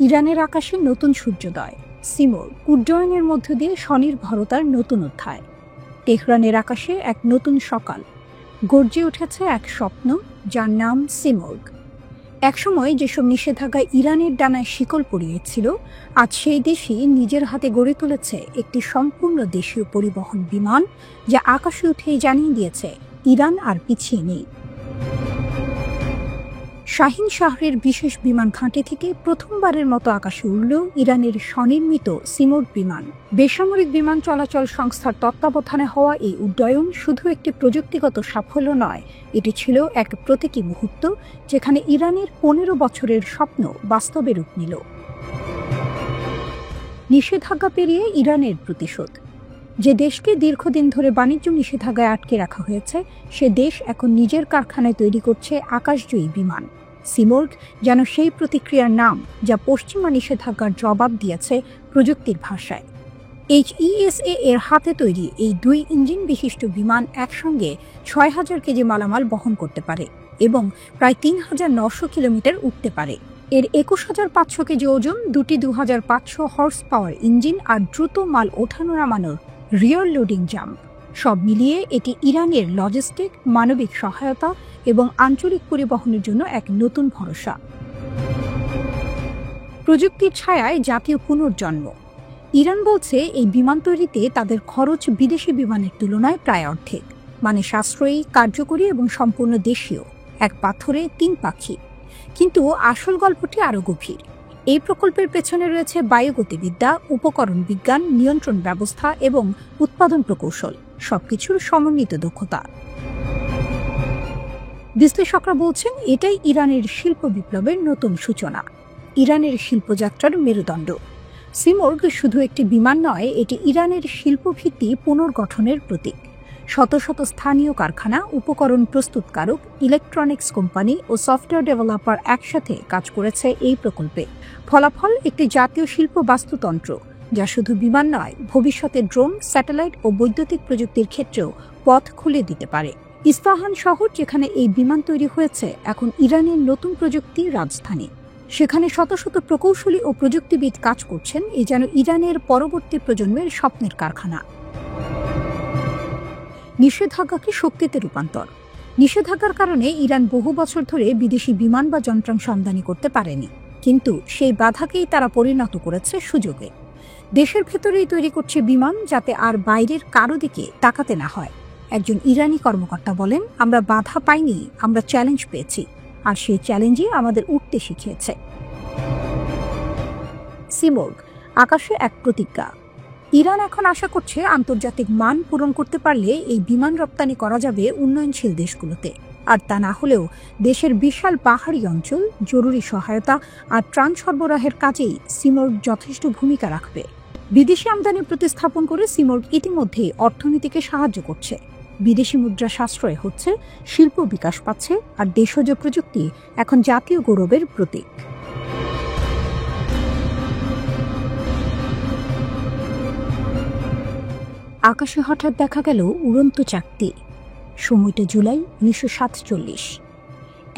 ইরানের আকাশে নতুন সূর্যোদয়, সিমোর উড্ডয়নের মধ্য দিয়ে স্বনির্ভরতার নতুন অধ্যায়। তেহরানের আকাশে এক নতুন সকাল, গর্জে উঠেছে এক স্বপ্ন যার নাম সিমোর্গ। একসময় যেসব নিষেধাজ্ঞা ইরানের ডানায় শিকল পরিয়েছিল, আজ সেই দেশই নিজের হাতে গড়ে তুলেছে একটি সম্পূর্ণ দেশীয় পরিবহন বিমান, যা আকাশে উঠেই জানিয়ে দিয়েছে ইরান আর পিছিয়ে নেই। শাহিন শাহরের বিশেষ বিমান ঘাঁটি থেকে প্রথমবারের মতো আকাশে উড়ল ইরানের স্বনির্মিত সিমোর্গ বিমান। বেসামরিক বিমান চলাচল সংস্থার তত্ত্বাবধানে হওয়া এই উড্ডয়ন শুধু একটি প্রযুক্তিগত সাফল্য নয়, এটি ছিল এক প্রতীকী মুহূর্ত যেখানে ইরানের 15 বছরের স্বপ্ন বাস্তবে রূপ নিল। নিষেধাজ্ঞা পেরিয়ে ইরানের প্রতিশোধ। যে দেশকে দীর্ঘদিন ধরে বাণিজ্য নিষেধাজ্ঞায় আটকে রাখা হয়েছে, সে দেশ এখন নিজের কারখানায় তৈরি করছে আকাশজয়ী বিমান। সিমোর্গ যেন সেই প্রতিক্রিয়ার নাম, যা পশ্চিমা নিষেধাজ্ঞার জবাব দিয়েছে প্রযুক্তির ভাষায়। HESA এর হাতে তৈরি এই 2 ইঞ্জিন বিশিষ্ট বিমান একসঙ্গে 6000 কেজি মালামাল বহন করতে পারে এবং প্রায় 3900 কিলোমিটার উঠতে পারে। এর 21500 কেজি ওজন, দুটি 2500 হর্স পাওয়ার ইঞ্জিন আর দ্রুত মাল ওঠানো নামানোর রিয়ার লোডিং জাম্প, সব মিলিয়ে এটি ইরানের লজিস্টিক, মানবিক সহায়তা এবং আঞ্চলিক পরিবহনের জন্য এক নতুন ভরসা। প্রযুক্তির ছায়ায় জাতীয় পুনর্জন্ম। ইরান বলছে এই বিমান তৈরিতে তাদের খরচ বিদেশি বিমানের তুলনায় প্রায় অর্ধেক, মানে সাশ্রয়ী, কার্যকরী এবং সম্পূর্ণ দেশীয়, এক পাথরে 3 পাখি। কিন্তু আসল গল্পটি আরও গভীর। এই প্রকল্পের পেছনে রয়েছে বায়ুগতিবিদ্যা, উপকরণ বিজ্ঞান, নিয়ন্ত্রণ ব্যবস্থা এবং উৎপাদন প্রকৌশল, সবকিছুর সমন্বিত দক্ষতা। বিশ্লেষকরা বলছেন এটাই ইরানের শিল্প বিপ্লবের নতুন সূচনা, ইরানের শিল্পযাত্রার মেরুদণ্ড। সিমোর্গ শুধু একটি বিমান নয়, এটি ইরানের শিল্পভিত্তি পুনর্গঠনের প্রতীক। শত শত স্থানীয় কারখানা, উপকরণ প্রস্তুতকারক, ইলেকট্রনিক্স কোম্পানি ও সফটওয়্যার ডেভেলপার একসাথে কাজ করেছে এই প্রকল্পে। ফলাফল একটি জাতীয় শিল্প বাস্তুতন্ত্র, যা শুধু বিমান নয়, ভবিষ্যতে ড্রোন, স্যাটেলাইট ও বৈদ্যুতিক প্রযুক্তির ক্ষেত্রেও পথ খুলে দিতে পারে। ইস্পাহান শহর, যেখানে এই বিমান তৈরি হয়েছে, এখন ইরানের নতুন প্রযুক্তির রাজধানী। সেখানে শত শত প্রকৌশলী ও প্রযুক্তিবিদ কাজ করছেন, এ যেন ইরানের পরবর্তী প্রজন্মের স্বপ্নের কারখানা। নিষেধাজ্ঞাকে শক্তিতে রূপান্তর। নিষেধাজ্ঞার কারণে ইরান বহু বছর ধরে বিদেশি বিমান বা যন্ত্রাংশ আমদানি করতে পারেনি, কিন্তু সেই বাধাকেই তারা পরিণত করেছে সুযোগে। দেশের ভেতরেই তৈরি করছে বিমান, যাতে আর বাইরের কারো দিকে তাকাতে না হয়। একজন ইরানি কর্মকর্তা বলেন, আমরা বাধা পাইনি, আমরা চ্যালেঞ্জ পেয়েছি, আর সেই চ্যালেঞ্জই আমাদের উঠতে শিখিয়েছে। সিমোর্গ, আকাশে এক প্রতিজ্ঞা। ইরান এখন আশা করছে আন্তর্জাতিক মান পূরণ করতে পারলে এই বিমান রপ্তানি করা যাবে উন্নয়নশীল দেশগুলোতে। আর তা না হলেও দেশের বিশাল পাহাড়ি অঞ্চল, জরুরি সহায়তা আর ত্রাণ সরবরাহের কাজেই সিমোর্গ যথেষ্ট ভূমিকা রাখবে। বিদেশি আমদানি প্রতিস্থাপন করে সিমোর্গ ইতিমধ্যেই অর্থনীতিকে সাহায্য করছে। বিদেশি মুদ্রা সাশ্রয় হচ্ছে, শিল্প বিকাশ পাচ্ছে, আর দেশজ প্রযুক্তি এখন জাতীয় গৌরবের প্রতীক। আকাশে হঠাৎ দেখা গেল উড়ন্ত চাকতি। সময়টা জুলাই 1947।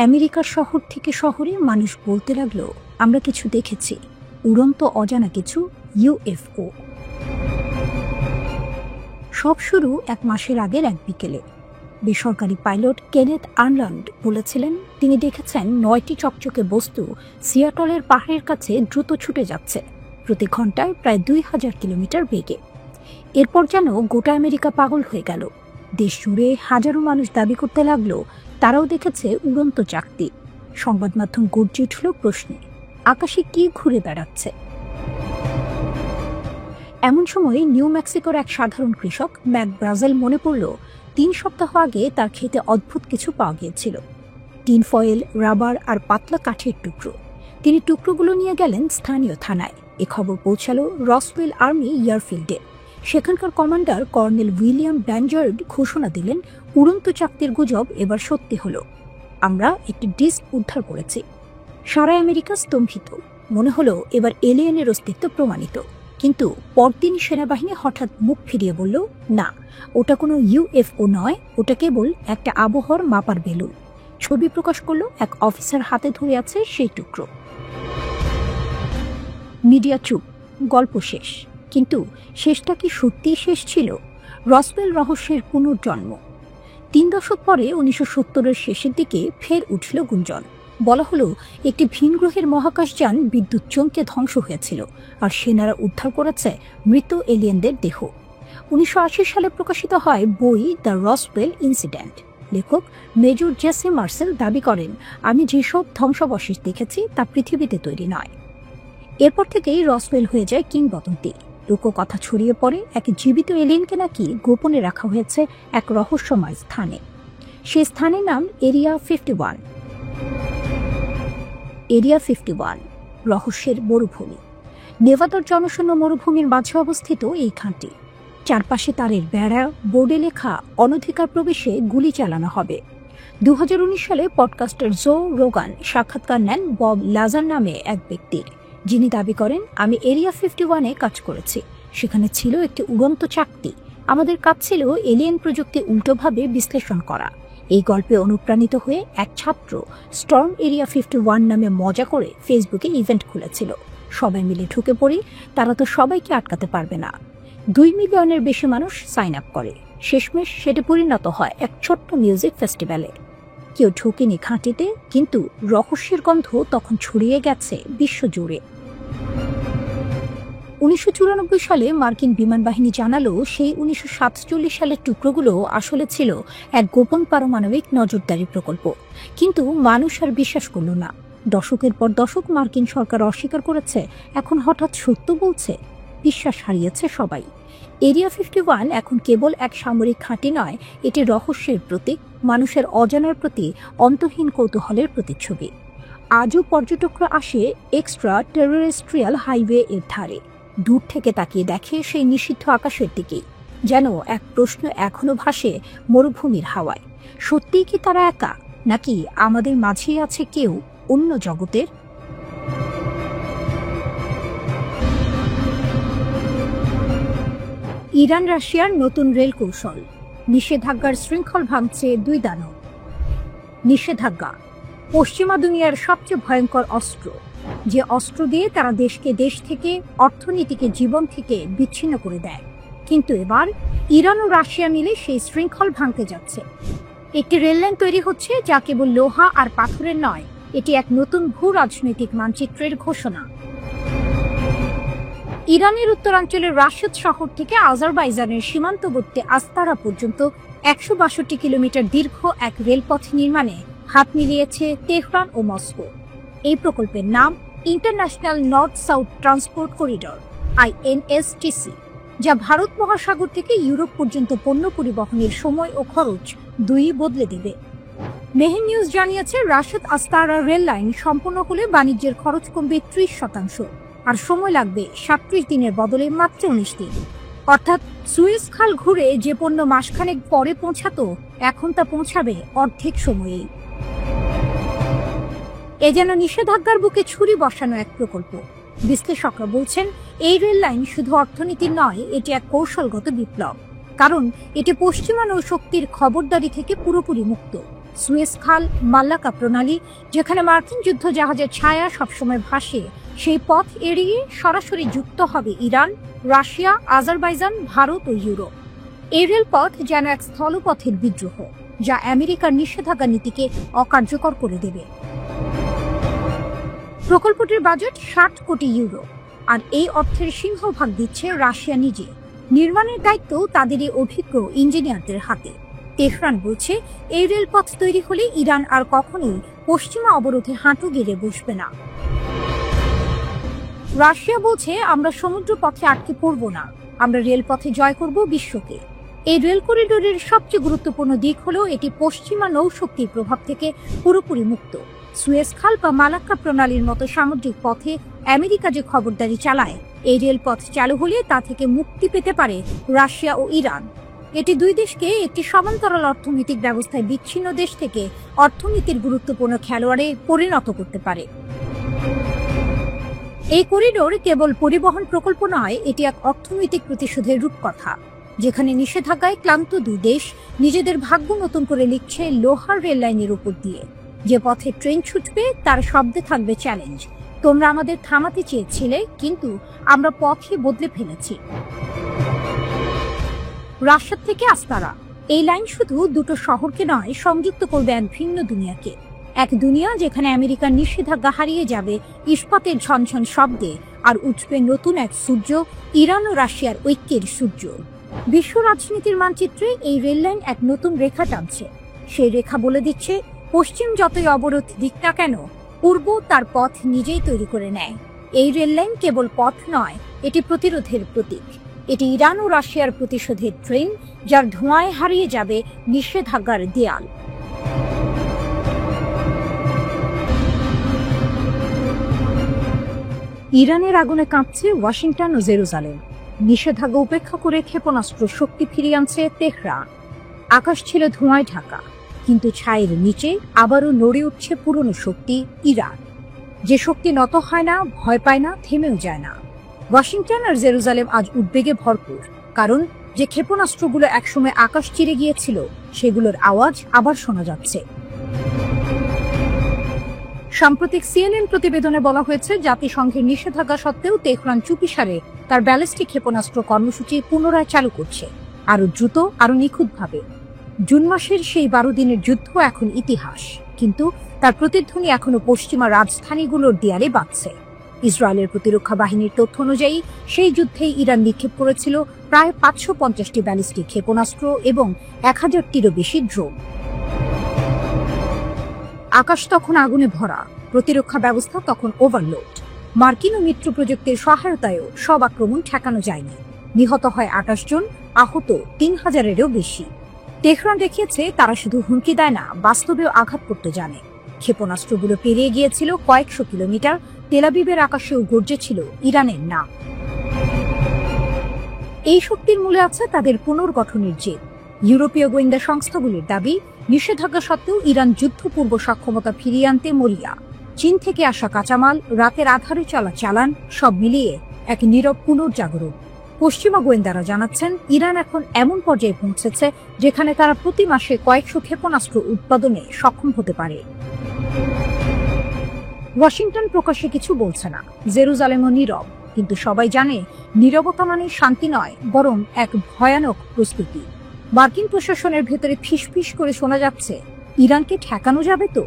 আমেরিকার শহর থেকে শহরে মানুষ বলতে লাগলো, আমরা কিছু দেখেছি, উড়ন্ত অজানা কিছু, UFO। সব শুরু 1 মাসের আগের এক বিকেলে। বেসরকারি পাইলট কেনেথ আর্নল্যান্ড বলেছিলেন, তিনি দেখেছেন 9টি চকচকে বস্তু সিয়াটলের পাহাড়ের কাছে দ্রুত ছুটে যাচ্ছে, প্রতি ঘন্টায় প্রায় 2000 কিলোমিটার বেগে। এরপর যেন গোটা আমেরিকা পাগল হয়ে গেল। দেশ জুড়ে হাজারো মানুষ দাবি করতে লাগলো তারাও দেখেছে উড়ন্ত চাকতি। সংবাদ মাধ্যম গর্জে উঠল প্রশ্নে, আকাশে কি ঘুরে বেড়াচ্ছে? এমন সময় নিউ মেক্সিকোর এক সাধারণ কৃষক ম্যাক ব্রাজেল মনে পড়ল 3 সপ্তাহ আগে তার ক্ষেতে অদ্ভুত কিছু পাওয়া গিয়েছিল। টিন ফয়েল, রাবার আর পাতলা কাঠের টুকরো। তিনি টুকরোগুলো নিয়ে গেলেন স্থানীয় থানায়। এ খবর পৌঁছালো রসওয়েল আর্মি এয়ারফিল্ডে। সেখানকার কমান্ডার কর্নেল উইলিয়াম ব্যানজার্ড ঘোষণা দিলেন, উড়ন্ত চাকতির গুজব এবার সত্যি হলো, আমরা একটি ডিস্ক উদ্ধার করেছি। সারা আমেরিকা স্তম্ভিত, মনে হলো এবার এলিয়েনের অস্তিত্ব প্রমাণিত। কিন্তু পরদিনই সেনাবাহিনী হঠাৎ মুখ ফিরিয়ে বলল, না, ওটা কোনো UFO নয়, ওটা কেবল একটা আবহাওয়ার মাপার বেলুন। ছবি প্রকাশ করলো এক অফিসার, হাতে ধরে আছে সেই টুকরো। মিডিয়া চুপ, গল্প শেষ। কিন্তু শেষটা কি সত্যিই শেষ ছিল? রসওয়েল রহস্যের পুনর্জন্ম। 3 দশক পরে 1970-এর শেষের দিকে ফের উঠল গুঞ্জন। বলা হলো একটি ভিন গ্রহের মহাকাশযান বিদ্যুৎ চমকে ধ্বংস হয়েছিল, আর সেনারা উদ্ধার করেছে মৃত এলিয়েনদের দেহ। 1980 সালে প্রকাশিত হয় বই দ্য রসওয়েল ইনসিডেন্ট। লেখক মেজর জেসি মার্সেল দাবি করেন, আমি যেসব ধ্বংসাবশেষ দেখেছি তা পৃথিবীতে তৈরি নয়। এরপর থেকেই রসওয়েল হয়ে যায় কিংবদন্তি। লোককথা ছড়িয়ে পড়ে এক জীবিত এলিয়েনকে নাকি গোপনে রাখা হয়েছে এক রহস্যময় স্থানে। সে স্থানের নাম এরিয়া 51। এরিয়া 51 রহস্যের মরুভূমি। নেভাদার জনশূন্য মরুভূমির মাঝে অবস্থিত এই খানটি। চারপাশে তারের বেড়া, বোর্ডে লেখা অনধিকার প্রবেশে গুলি চালানো হবে। 2019 সালে পডকাস্টার জো রোগান সাক্ষাৎকার নেন বব লাজার নামে এক ব্যক্তির, যিনি দাবি করেন, আমি এরিয়া 51-এ কাজ করেছি। সেখানে ছিল একটি উড়ন্ত চাকতি। আমাদের কাজ ছিল এলিয়েন প্রযুক্তি উল্টোভাবে বিশ্লেষণ করা। এই গল্পে অনুপ্রাণিত হয়ে এক ছাত্র স্টর্ম এরিয়া 51 নামে মজা করে ফেসবুকে ইভেন্ট খুলেছিল। সবাই মিলে ঢুকে পড়ি, তারা তো সবাইকে আটকাতে পারবে না। 2 মিলিয়নের বেশি মানুষ সাইন আপ করে। শেষমেশ সেটা পরিণত হয় এক ছোট্ট মিউজিক ফেস্টিভ্যালে। কেউ ঢোকেনি ঘাঁটিতে, কিন্তু রহস্যের গন্ধ তখন ছড়িয়ে গেছে বিশ্বজুড়ে। 1994 সালে মার্কিন বিমান বাহিনী জানালো, সেই 1947 সালের টুকরোগুলো আসলে ছিল এক গোপন পারমাণবিক নজরদারি প্রকল্প। কিন্তু মানুষ আর বিশ্বাস করল না। দশকের পর দশক মার্কিন সরকার অস্বীকার করেছে, এখন হঠাৎ সত্য বলছে। বিশ্বাস হারিয়েছে সবাই। এরিয়া 51 এখন কেবল এক সামরিক ঘাঁটি নয়, এটি রহস্যের প্রতীক, মানুষের অজানার প্রতি অন্তহীন কৌতূহলের প্রতিচ্ছবি। আজও পর্যটকরা আসে এক্সট্রা টেরিস্ট্রিয়াল হাইওয়ে এর ধারে। দূর থেকে তাকিয়ে দেখে সেই নিষিদ্ধ আকাশের দিকেই, যেন এক প্রশ্ন এখনো ভাসে মরুভূমির হাওয়ায়। সত্যিই কি তারা একা, নাকি আমাদের মাঝেই আছে কেউ অন্য জগতের? ইরান রাশিয়ার নতুন রেল কৌশল। নিষেধাজ্ঞার শৃঙ্খল ভাঙছে 2 দানব। নিষেধাজ্ঞা পশ্চিমা দুনিয়ার সবচেয়ে ভয়ঙ্কর অস্ত্র, যে অস্ত্র দিয়ে তারা দেশকে দেশ থেকে, অর্থনীতিকে জীবন থেকে বিচ্ছিন্ন করে দেয়। কিন্তু এবার ইরান ও রাশিয়া মিলে সেই শৃঙ্খল ভাঙতে যাচ্ছে। একটি রেললাইন তৈরি হচ্ছে, যা কেবল লোহা আর পাথরের নয়, এটি এক নতুন ভূ রাজনৈতিক মানচিত্রের ঘোষণা। ইরানের উত্তরাঞ্চলের রাশিদ শহর থেকে আজারবাইজানের সীমান্তবর্তী আস্তারা পর্যন্ত 162 কিলোমিটার দীর্ঘ এক রেলপথ নির্মাণে হাত মিলিয়েছে তেহরান ও মস্কো। এই প্রকল্পের নাম international north south transport corridor, INSTC, যা ভারত মহাসাগর থেকে ইউরোপ পর্যন্ত পণ্য পরিবহনের সময় ও খরচ দুই বদলে দেবে। মেহের নিউজ জানিয়েছে, রাশিদ আস্তারা রেল লাইন সম্পূর্ণ হলে বাণিজ্যের খরচ কমবে 30%, আর সময় লাগবে 37 দিনের বদলে মাত্র 19 দিন। অর্থাৎ সুয়েজ খাল ঘুরে যে পণ্য মাসখানেক পরে পৌঁছাতো, এখন তা পৌঁছাবে অর্ধেক সময়েই। এ যেন নিষেধাজ্ঞার বুকে ছুরি বসানো এক প্রকল্প। বিশ্লেষকরা বলছেন, এই রেল লাইন শুধু অর্থনীতির নয়, এটি এক কৌশলগত বিপ্লব। কারণ এটি পশ্চিমা নৌশক্তির খবরদারি থেকে পুরোপুরি মুক্ত। সুয়েজ খাল, মাল্লাকা প্রণালী, যেখানে মার্কিন যুদ্ধ জাহাজের ছায়া সবসময় ভাসে, সেই পথ এড়িয়ে সরাসরি যুক্ত হবে ইরান, রাশিয়া, আজারবাইজান, ভারত ও ইউরোপ। এই রেলপথ যেন এক স্থলপথের বিদ্রোহ, যা আমেরিকার নিষেধাজ্ঞা নীতিকে অকার্যকর করে দেবে। প্রকল্পটির বাজেট 60 কোটি ইউরো, আর এই অর্থের সিংহভাগ দিচ্ছে রাশিয়া নিজে। নির্মাণের দায়িত্ব তাদেরই অভিজ্ঞ ইঞ্জিনিয়ারদের হাতে। তেহরান বলছে, এই রেলপথ তৈরি হলে ইরান আর কখনোই পশ্চিমা অবরোধে হাঁটু গেড়ে বসবে না। রাশিয়া বলছে, আমরা সমুদ্র পথে আটকে পড়ব না, আমরা রেলপথে জয় করব বিশ্বকে। এই রেল করিডোরের সবচেয়ে গুরুত্বপূর্ণ দিক হলো এটি পশ্চিমা নৌশক্তির প্রভাব থেকে পুরোপুরি মুক্ত। সুয়েজ খাল বা মালাক্কা প্রণালীর মতো সামুদ্রিক পথে আমেরিকা যে খবরদারি চালায়, এই রেলপথ চালু হলে তা থেকে মুক্তি পেতে পারে রাশিয়া ও ইরান। এটি দুই দেশকে একটি সমান্তরাল অর্থনৈতিক ব্যবস্থায় বিচ্ছিন্ন দেশ থেকে অর্থনীতির গুরুত্বপূর্ণ খেলোয়াড়ে পরিণত করতে পারে। এই করিডোর কেবল পরিবহন প্রকল্প নয়, এটি এক অর্থনৈতিক প্রতিশোধের রূপকথা, যেখানে নিষেধাজ্ঞায় ক্লান্ত দুই দেশ নিজেদের ভাগ্য নতুন করে লিখছে লোহার রেল লাইনের উপর দিয়ে। যে পথে ট্রেন ছুটবে তার শব্দে থাকবে চ্যালেঞ্জ, তোমরা আমাদের থামাতে চেয়েছিলে, কিন্তু আমরা পথই বদলে ফেলেছি। রাশিয়া থেকে আস্তারা, এই লাইন শুধু দুটো শহরকে নয়, সংযুক্ত করবে এক ভিন্ন দুনিয়াকে। এক দুনিয়া যেখানে আমেরিকার নিষেধাজ্ঞা হারিয়ে যাবে ইস্পাতের ঝনঝন শব্দে, আর উঠবে নতুন এক সূর্য, ইরান ও রাশিয়ার ঐক্যের সূর্য। বিশ্ব রাজনীতির মানচিত্রে এই রেললাইন এক নতুন রেখা টানছে। সেই রেখা বলে দিচ্ছে, পশ্চিম যতই অবরোধ দিক না কেন, পূর্ব তার পথ নিজেই তৈরি করে নেয়। এই রেললাইন কেবল পথ নয়, এটি প্রতিরোধের প্রতীক। এটি ইরান ও রাশিয়ার প্রতিশোধের ট্রেন, যার ধোঁয়ায় হারিয়ে যাবে নিষেধাজ্ঞার দেয়াল। ইরানের আগুনে কাঁপছে ওয়াশিংটন ও জেরুজালেম। নিষেধাজ্ঞা উপেক্ষা করে ক্ষেপণাস্ত্র শক্তি ফিরিয়ে আনছে তেহরান। আকাশ ছিল ধোঁয়ায় ঢাকা, কিন্তু ছায়ের নিচে আবারও নড়ে উঠছে পুরনো শক্তি, ইরান। যে শক্তি নত হয় না, ভয় পায় না, থেমেও যায় না। ওয়াশিংটন আর জেরুজালেম আজ উদ্বেগে ভরপুর, কারণ যে ক্ষেপণাস্ত্রগুলো একসময় আকাশ চিরে গিয়েছিল, সেগুলোর আওয়াজ আবার শোনা যাচ্ছে। সাম্প্রতিক সিএনএন প্রতিবেদনে বলা হয়েছে, জাতিসংঘের নিষেধাজ্ঞা সত্ত্বেও তেহরান চুপিসারে তার ব্যালিস্টিক ক্ষেপণাস্ত্র কর্মসূচি পুনরায় চালু করছে, আরো দ্রুত, আরো নিখুঁতভাবে। জুন মাসের সেই 12 দিনের যুদ্ধ এখন ইতিহাস, কিন্তু তার প্রতিধ্বনি এখনো পশ্চিমা রাজধানীগুলোর দেয়ালে বাজছে। ইসরায়েলের প্রতিরক্ষা বাহিনীর তথ্য অনুযায়ী সেই যুদ্ধেই ইরান নিক্ষেপ করেছিল প্রায় 550টি ব্যালিস্টিক ক্ষেপণাস্ত্র এবং 1000টিরও বেশি ড্রোন। আকাশ তখন আগুনে ভরা, প্রতিরক্ষা ব্যবস্থা তখন ওভারলোড। মার্কিন ও মিত্র প্রযুক্তির সহায়তায়ও সব আক্রমণ ঠেকানো যায়নি। নিহত হয় 28 জন, আহত 3000-এরও বেশি। তেহরান দেখিয়েছে তারা শুধু হুমকি দেয় না, বাস্তবেও আঘাত করতে জানে। ক্ষেপণাস্ত্রগুলো পেরিয়ে গিয়েছিল কয়েকশো কিলোমিটার, তেল আবিবের আকাশেও গর্জেছিল ইরানের নাম। এই শক্তির মূলে আছে তাদের পুনর্গঠনের জেদ। ইউরোপীয় গোয়েন্দা সংস্থাগুলির দাবি, নিষেধাজ্ঞা সত্ত্বেও ইরান যুদ্ধপূর্ব সক্ষমতা ফিরিয়ে আনতে মরিয়া। চীন থেকে আসা কাঁচামাল, রাতের আধারে চলা চালান, সব মিলিয়ে এক নীরব পুনর্জাগরণ। পশ্চিমা গোয়েন্দারা জানাচ্ছেন, ইরান এখন এমন পর্যায়ে পৌঁছেছে যেখানে তারা প্রতি মাসে কয়েকশো ক্ষেপণাস্ত্র উৎপাদনে সক্ষম হতে পারে। ওয়াশিংটন প্রকাশ্যে কিছু বলছে না, জেরুজালেমও নীরব, কিন্তু সবাই জানে নীরবতা মানে শান্তি নয়, বরং এক ভয়ানক প্রস্তুতি। মার্কিন প্রশাসনের ভেতরে ফিসফিস করে শোনা যাচ্ছে, ইরানকে ঠেকানো যাবে তো।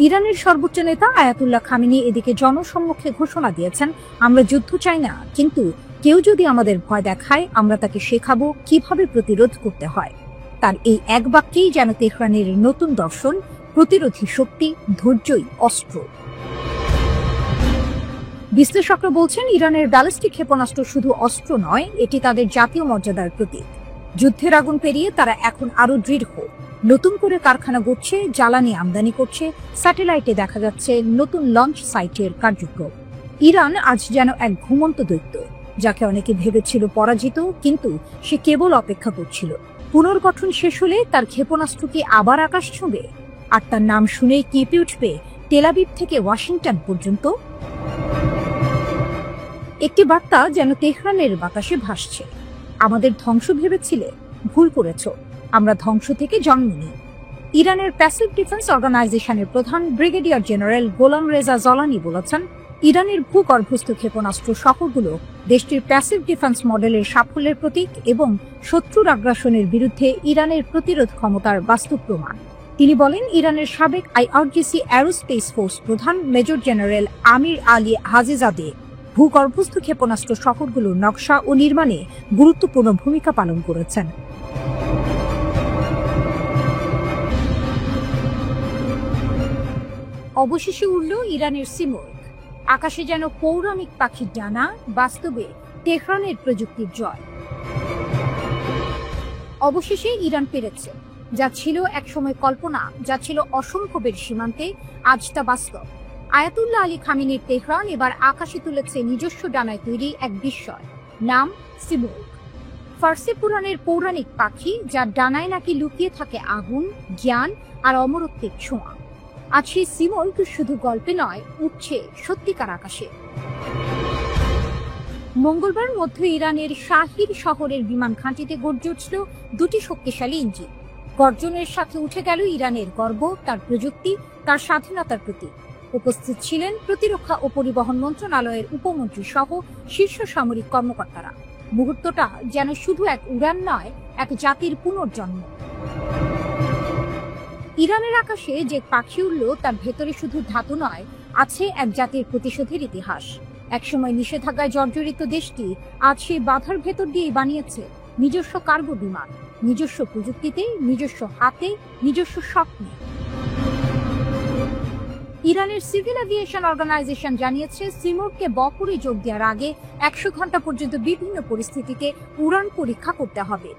ইরানের সর্বোচ্চ নেতা আয়াতুল্লাহ খামেনি এদিকে জনসম্মুখে ঘোষণা দিয়েছেন, আমরা যুদ্ধ চাই না, কিন্তু কেউ যদি আমাদের ভয় দেখায়, আমরা তাকে শেখাবো কিভাবে প্রতিরোধ করতে হয়। তার এই এক বাক্যেই যেন তেহরানের নতুন দর্শন, প্রতিরোধী শক্তি, ধৈর্যই অস্ত্র। বিশ্লেষকরা বলছেন, ইরানের ব্যালিস্টিক ক্ষেপণাস্ত্র শুধু অস্ত্র নয়, এটি তাদের জাতীয় মর্যাদার প্রতীক। যুদ্ধের আগুন পেরিয়ে তারা এখন আরো দৃঢ়। নতুন করে কারখানা গড়ছে, জ্বালানি আমদানি করছে, স্যাটেলাইটে দেখা যাচ্ছে নতুন লঞ্চ সাইটের কার্যক্রম। ইরান আজ যেন এক ঘুমন্ত দৈত্য, যাকে অনেকে ভেবেছিল পরাজিত, কিন্তু সে কেবল অপেক্ষা করছিল। পুনর্গঠন শেষ হলে তার ক্ষেপণাস্ত্র কি আবার আকাশ ছুঁবে? আর তার নাম শুনেই কেঁপে উঠবে তেল আবিব থেকে ওয়াশিংটন পর্যন্ত। একটি বার্তা যেন তেহরানের বাতাসে ভাসছে, আমাদের ধ্বংস ভেবেছিলে, ভুল করেছ, আমরা ধ্বংস থেকে জন্ম নিই। ইরানের প্যাসিভ ডিফেন্স অর্গানাইজেশনের প্রধান ব্রিগেডিয়ার জেনারেল গোলাম রেজা জলানি বলেছেন, ইরানের ভূগর্ভস্থ ক্ষেপণাস্ত্র শহরগুলো দেশটির প্যাসিভ ডিফেন্স মডেলের সাফল্যের প্রতীক এবং শত্রুর আগ্রাসনের বিরুদ্ধে ইরানের প্রতিরোধ ক্ষমতার বাস্তব প্রমাণ। তিনি বলেন, ইরানের সাবেক আইআরজিসি অ্যারোস্পেস ফোর্স প্রধান মেজর জেনারেল আমির আলী হাজিজাদে ভূগর্ভস্থ ক্ষেপণাস্ত্র শহরগুলোর নকশা ও নির্মাণে গুরুত্বপূর্ণ ভূমিকা পালন করেছেন। অবশেষে উড়ল ইরানের সিমর্গ। আকাশে যেন পৌরাণিক পাখির ডানা, বাস্তবে তেহরানের প্রযুক্তির জয়। অবশেষে ইরান পেরেছে, যা ছিল একসময় কল্পনা, যা ছিল অসম্ভবের সীমান্তে, আজ তা বাস্তব। আয়াতুল্লাহ আলী খামেনির তেহরান এবার আকাশে তুলেছে নিজস্ব ডানায় তৈরি এক বিস্ময়, নাম সিমর্গ। ফার্সি পুরাণের পৌরাণিক পাখি, যার ডানায় নাকি লুকিয়ে থাকে আগুন, জ্ঞান আর অমরত্বের ছোঁয়া। আজ সেই সিমর্গ শুধু গল্পে নয়, উঠছে সত্যিকার আকাশে। মঙ্গলবার মধ্য ইরানের শাহির শহরের বিমান ঘাঁটিতে গর্জে উঠল দুটি শক্তিশালী ইঞ্জিন। গর্জনের সাথে উঠে গেল ইরানের গর্ব, তার প্রযুক্তি, তার স্বাধীনতার প্রতি। উপস্থিত ছিলেন প্রতিরক্ষা ও পরিবহন মন্ত্রণালয়ের উপমন্ত্রী সহ শীর্ষ সামরিক কর্মকর্তারা। মুহূর্তটা যেন শুধু এক উড়ান নয়, এক জাতির পুনর্জন্ম। ইরানের আকাশে যে পাখি উড়ল তার ভেতরে শুধু ধাতু নয়, আছে এক জাতির প্রতিশোধের ইতিহাস। একসময় নিষেধাজ্ঞায় জর্জরিত দেশটি আজ সেই বাধার ভেতর দিয়েই বানিয়েছে নিজস্ব কার্গো বিমান, নিজস্ব প্রযুক্তিতে, নিজস্ব হাতে, নিজস্ব স্বপ্নে। ইরানের সিভিল এভিয়েশন অর্গানাইজেশন জানিয়েছে, সিমোর্গকে বহরে যোগ দেওয়ার আগে 100 ঘন্টা পর্যন্ত বিভিন্ন পরিস্থিতিতে উড়ান পরীক্ষা করতে হবে।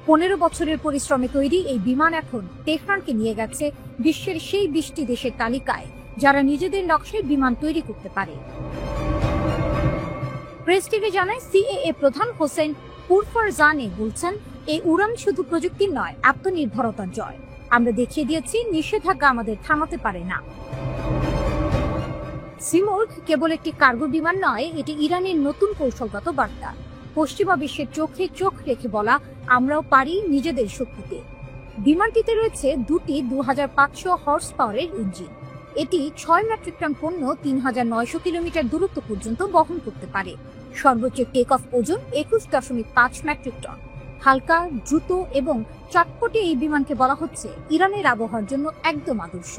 15 বছরের পরিশ্রমে তৈরি এই বিমান এখন তেহরানকে নিয়ে গেছে বিশ্বের সেই 20টি দেশের তালিকায় যারা নিজেদের নকশায় বিমান তৈরি করতে পারে। প্রেস টিভি জানায়, সিএএ প্রধান হোসেন পুরফরজানি বলছেন, এই উড়ান শুধু প্রযুক্তির নয়, আত্মনির্ভরতার জয়। আমরা দেখিয়ে দিয়েছি নিষেধাজ্ঞা আমাদের থামাতে পারে না। সিমোর্গ কেবল একটি কার্গো বিমান নয়, এটি ইরানের নতুন কৌশলগত বার্তা। পশ্চিমা বিশ্বের চোখে চোখ রেখে বলা, আমরাও পারি নিজেদের শক্তিতে। বিমানটিতে রয়েছে দুটি 2500 হর্স পাওয়ারের ইঞ্জিন। এটি 6 মেট্রিক টন পণ্য 3900 কিলোমিটার দূরত্ব পর্যন্ত বহন করতে পারে। সর্বোচ্চ টেক অফ ওজন 21.5 মেট্রিক টন। হালকা, দ্রুত এবং চটপটে এই বিমানকে বলা হচ্ছে ইরানের আবহাওয়ার জন্য একদম আদর্শ।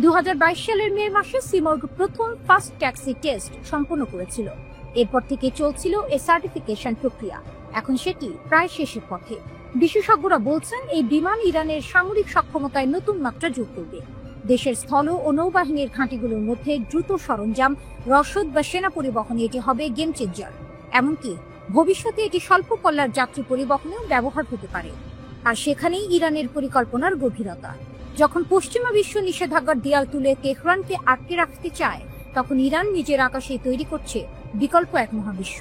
2022 সালের মে মাসে সিমোর্গ প্রথম ফাস্ট ট্যাক্সি টেস্ট সম্পন্ন করেছিল। এরপর থেকে চলছিল এর সার্টিফিকেশন প্রক্রিয়া। এখন সেটি প্রায় শেষের পথে। বিশেষজ্ঞরা বলছেন, এই বিমান ইরানের সামরিক সক্ষমতায় নতুন মাত্রা যোগ করবে। দেশের স্থল ও নৌবাহিনীর ঘাঁটিগুলোর মধ্যে দ্রুত সরঞ্জাম, রসদ বা সেনা পরিবহনে এটি হবে গেম চেঞ্জার। এমনকি ভবিষ্যতে এটি স্বল্প পল্লার যাত্রী পরিবহনেও ব্যবহার হতে পারে। আর সেখানেই ইরানের পরিকল্পনার গভীরতা। যখন পশ্চিমা বিশ্ব নিষেধাজ্ঞার দেয়াল তুলে তেহরানকে আটকে রাখতে চায়, তখন ইরান নিজের আকাশে তৈরি করছে বিকল্প এক মহাবিশ্ব,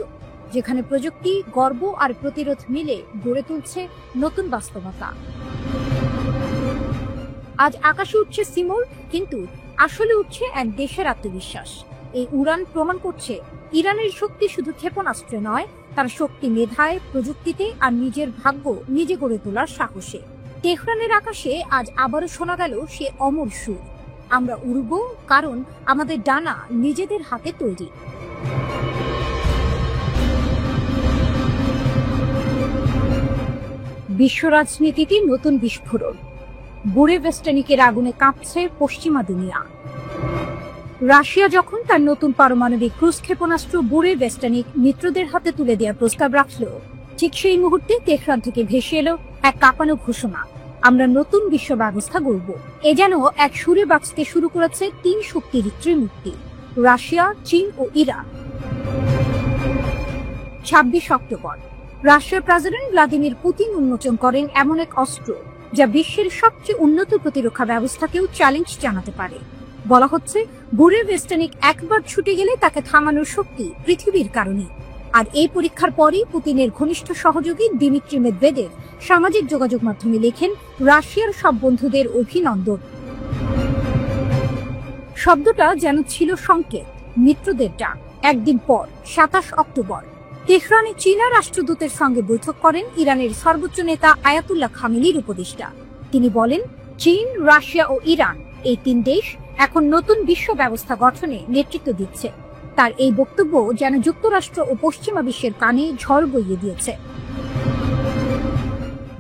যেখানে প্রযুক্তি, গর্ব আর প্রতিরোধ মিলে গড়ে তুলছে নতুন বাস্তবতা। আজ আকাশে উঠছে সিমোর্গ, কিন্তু আসলে উঠছে এক দেশের আত্মবিশ্বাস। এই উড়ান প্রমাণ করছে ইরানের শক্তি শুধু ক্ষেপণাস্ত্রে নয়, তার শক্তি মেধায়, প্রযুক্তিতে আর নিজের ভাগ্য নিজে গড়ে তোলার সাহসে। তেহরানের আকাশে আজ আবারও শোনা গেল সে অমর সুর, আমরা উড়ব কারণ আমাদের ডানা নিজেদের হাতে তৈরি। বিশ্ব রাজনীতিতে নতুন বিস্ফোরণ। বুরেভেস্টেনিকের আগুনে কাঁপছে পশ্চিমা দুনিয়া। রাশিয়া যখন তার নতুন পারমাণবিক ক্রুজ ক্ষেপণাস্ত্র বুরেভেস্টেনিক মিত্রদের হাতে তুলে দেওয়ার প্রস্তাব রাখল, ঠিক সেই মুহূর্তে তেহরান থেকে ভেসে এলো এক কাঁপানো ঘোষণা, আমরা নতুন বিশ্ব ব্যবস্থা গড়ব। এ যেন এক সুরে বাঁচতে শুরু করেছে 3 শক্তির ত্রিমূর্তি, রাশিয়া, চীন ও ইরান। 26 অক্টোবর রাশিয়ার প্রেসিডেন্ট ভ্লাদিমির পুতিন উন্মোচন করেন এমন এক অস্ত্র যা বিশ্বের সবচেয়ে উন্নত প্রতিরক্ষা ব্যবস্থাকেও চ্যালেঞ্জ জানাতে পারে। বলা হচ্ছে, বুরেভেস্টেনিক একবার ছুটে গেলে তাকে থামানোর শক্তি পৃথিবীর কারণে। আর এই পরীক্ষার পরই পুতিনের ঘনিষ্ঠ সহযোগী দিমিত্রি মেদভেদেভ সামাজিক যোগাযোগ মাধ্যমে লেখেন, রাশিয়ার সব বন্ধুদের অভিনন্দন। শব্দটা যেন ছিল সংকেত, মিত্রদের ডাক। একদিন পর 27 অক্টোবর তেহরানে চীনা রাষ্ট্রদূতের সঙ্গে বৈঠক করেন ইরানের সর্বোচ্চ নেতা আয়াতুল্লাহ খামেনির উপদেষ্টা। তিনি বলেন, চীন, রাশিয়া ও ইরান, এই 3 দেশ এখন নতুন বিশ্ব ব্যবস্থা গঠনে নেতৃত্ব দিচ্ছে। তার এই বক্তব্য যেন যুক্তরাষ্ট্র ও পশ্চিমা বিশ্বের কানে ঝড় বইয়ে দিয়েছে।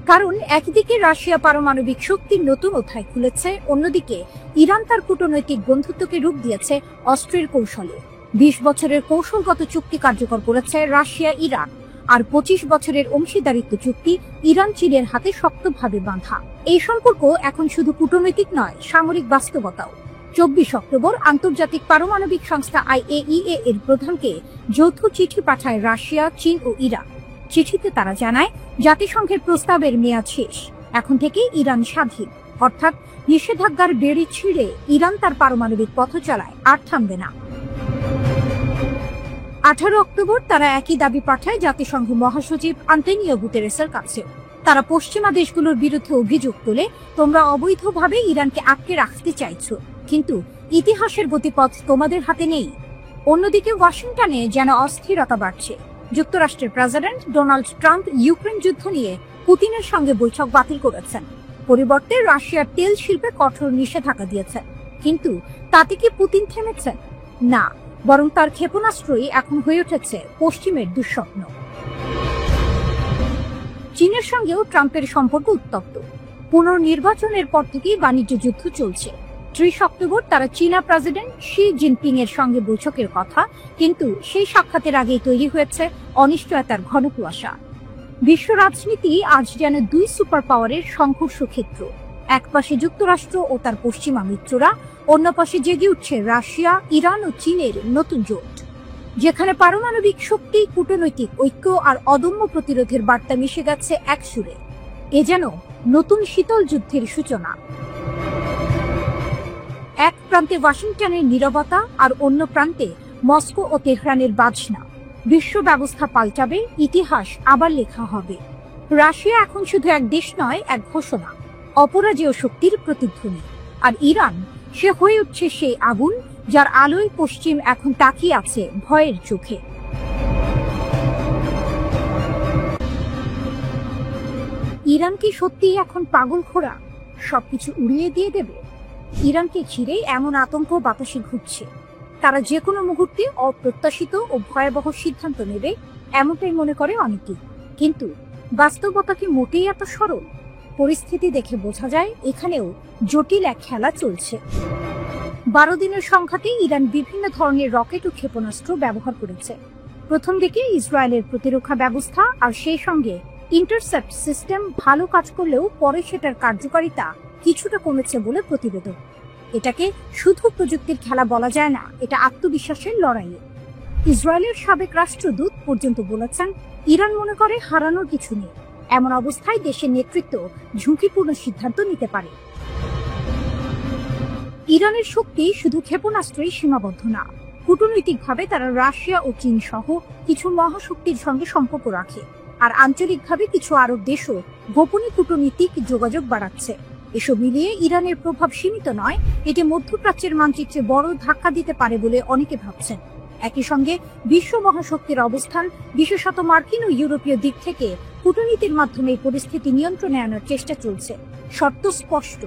কারণ একদিকে রাশিয়া পারমাণবিক শক্তির নতুন অধ্যায় খুলেছে, অন্যদিকে ইরান তার কূটনৈতিক বন্ধুত্বকে রূপ দিয়েছে অস্ত্রের কৌশলে। 20 বছরের কৌশলগত চুক্তি কার্যকর করেছে রাশিয়া ইরান, আর 25 বছরের অংশীদারিত্ব চুক্তি ইরান চীনের হাতে শক্তভাবে বাঁধা। এই সম্পর্ক এখন শুধু কূটনৈতিক নয়, সামরিক বাস্তবতাও। 24 অক্টোবর আন্তর্জাতিক পারমাণবিক সংস্থা IAEA এর প্রধানকে যৌথ চিঠি পাঠায় রাশিয়া, চীন ও ইরান। চিঠিতে তারা জানায়, জাতিসংঘের প্রস্তাবের মেয়াদ শেষ, এখন থেকে ইরান স্বাধীন, অর্থাৎ নিষেধাজ্ঞার বেড়ি ছিঁড়ে ইরান তার পারমাণবিক পথ চলায় আর থামবে না। 18 অক্টোবর তারা একই দাবি পাঠায় জাতিসংঘ মহাসচিব আন্তোনিও গুতেরেসের কাছে। তারা পশ্চিমা দেশগুলোর বিরুদ্ধে অভিযোগ তোলে, তোমরা অবৈধভাবে ইরানকে আটকে রাখতে চাইছো, কিন্তু ইতিহাসের গতিপথ তোমাদের হাতে নেই। অন্যদিকে ওয়াশিংটনে যেন অস্থিরতা বাড়ছে। যুক্তরাষ্ট্রের প্রেসিডেন্ট ডোনাল্ড ট্রাম্প ইউক্রেন যুদ্ধ নিয়ে পুতিনের সঙ্গে বৈঠক বাতিল করেছেন। পরিবর্তে রাশিয়ার তেল শিল্পে কঠোর নিষেধাজ্ঞা দিয়েছে। কিন্তু তাতে কি পুতিন থেমেছেন? না, বরং তার ক্ষেপণাস্ত্রই এখন হয়ে উঠেছে পশ্চিমের দুঃস্বপ্ন। চীনের সঙ্গেও ট্রাম্পের সম্পর্ক উত্তপ্ত। পুনর্নির্বাচনের পর থেকেই বাণিজ্য যুদ্ধ চলছে। 30 অক্টোবর তারা চীনা প্রেসিডেন্ট শি জিনপিং এর সঙ্গে বৈঠকের কথা, কিন্তু সেই সাক্ষাতের আগেই তৈরি হয়েছে অনিশ্চয়তার ঘন কুয়াশা। বিশ্ব রাজনীতি আজ যেন দুই সুপার পাওয়ারের সংঘর্ষ ক্ষেত্র। এক পাশে যুক্তরাষ্ট্র ও তার পশ্চিমা মিত্ররা, অন্য পাশে জেগে উঠছে রাশিয়া, ইরান ও চীনের নতুন জোট, যেখানে পারমাণবিক শক্তি, কূটনৈতিক ঐক্য আর অদম্য প্রতিরোধের বার্তা মিশে গেছে এক সুরে। এ যেন নতুন শীতল যুদ্ধের সূচনা। এক প্রান্তে ওয়াশিংটনের নীরবতা আর অন্য প্রান্তে মস্কো ও তেহরানের বাজনা। বিশ্ব ব্যবস্থা পাল্টাবে, ইতিহাস আবার লেখা হবে। রাশিয়া এখন শুধু এক দেশ নয়, এক ঘোষণা, অপরাজেয় শক্তির প্রতিধ্বনি। আর ইরান, সে হয়ে উঠছে সেই আগুন যার আলোয় পশ্চিম এখন তাকিয়ে আছে ভয়ের চোখে। ইরান কি সত্যিই এখন পাগলখোরা, সবকিছু উড়িয়ে দিয়ে দেবে? ইরানকে ঘিরে এমন আতঙ্ক বাতাসে ঘুরছে। তারা যে কোনো মুহূর্তে অপ্রত্যাশিত ও ভয়াবহ সিদ্ধান্ত নেবে, এমনটাই মনে করে অনেকেই। কিন্তু বাস্তবতা কি মোটেই এত সরল? পরিস্থিতি দেখে বোঝা যায় এখানেও জটিল এক খেলা চলছে। 12 দিনের সংঘাতে ইরান বিভিন্ন ধরনের রকেট ও ক্ষেপণাস্ত্র ব্যবহার করেছে। প্রথম দিকে ইসরায়েলের প্রতিরক্ষা ব্যবস্থা আর সেই সঙ্গে ইন্টারসেপ্ট সিস্টেম ভালো কাজ করলেও পরে সেটার কার্যকারিতা কিছুটা কমেছে বলে প্রতিবেদন। এটাকে শুধু প্রযুক্তির খেলা বলা যায় না, এটা আত্মবিশ্বাসের লড়াই। ইসরায়েলের সাবেক রাষ্ট্রদূত পর্যন্ত বলেছেন, ইরান মনে করে হারানোর কিছু নেই। এমন অবস্থায় দেশের নেতৃত্ব ঝুঁকিপূর্ণ সিদ্ধান্ত নিতে পারে। ইরানের শক্তি শুধু ক্ষেপণাস্ত্রেই সীমাবদ্ধ না। কূটনৈতিকভাবে তারা রাশিয়া ও চীন সহ কিছু মহাশক্তির সঙ্গে সম্পর্ক রাখে, আর আঞ্চলিকভাবে কিছু আরব দেশও গোপনে কূটনীতিক যোগাযোগ বাড়াচ্ছে। এসব মিলিয়ে ইরানের প্রভাব সীমিত নয়, এটি মধ্যপ্রাচ্যের মানচিত্রে বড় ধাক্কা দিতে পারে বলে অনেকে ভাবছেন। একই সঙ্গে বিশ্ব মহাশক্তির অবস্থান, বিশেষত মার্কিন ও ইউরোপীয় দিক থেকে কূটনীতির মাধ্যমে পরিস্থিতি নিয়ন্ত্রণে আনার চেষ্টা চলছে। শর্ত স্পষ্ট,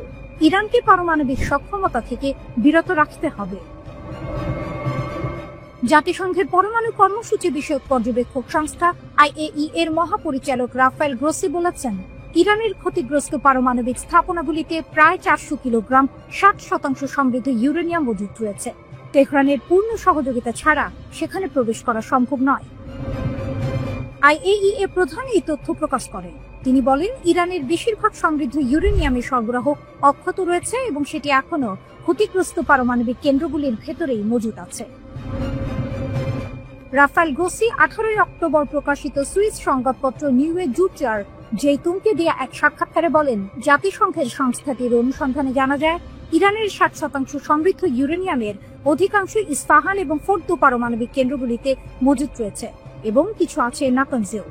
ইরানকে পারমাণবিক সক্ষমতা থেকে বিরত রাখতে হবে। জাতিসংঘের পরমাণু কর্মসূচি বিষয়ক পর্যবেক্ষক সংস্থা IAEA এর মহাপরিচালক রাফায়েল গ্রোসি বলেছেন, ইরানের ক্ষতিগ্রস্ত পারমাণবিক স্থাপনাগুলিতে প্রায় 400 কিলোগ্রাম 60% সমৃদ্ধ ইউরেনিয়াম মজুত রয়েছে। তেহরানের পূর্ণ সহযোগিতা ছাড়া সেখানে প্রবেশ করা সম্ভব নয়। IAEA প্রধান এই তথ্য প্রকাশ করেন। তিনি বলেন, ইরানের বেশিরভাগ সমৃদ্ধ ইউরেনিয়ামের সরবরাহ অক্ষত রয়েছে এবং সেটি এখনো ক্ষতিগ্রস্ত পারমাণবিক কেন্দ্রগুলির ভেতরেই মজুত আছে। রাফায়েল গ্রোসি 18 অক্টোবর প্রকাশিত সুইস সংবাদপত্র নিউয়ে জুচার জেইতুনকে দেয়া এক সাক্ষাৎকারে বলেন, জাতিসংঘের সংস্থাটির অনুসন্ধানে জানা যায়, ইরানের 60% সমৃদ্ধ ইউরেনিয়ামের অধিকাংশ ইস্পাহান এবং ফোর্দো পারমাণবিক কেন্দ্রগুলিতে মজুত রয়েছে এবং কিছু আছে নাতানজেও।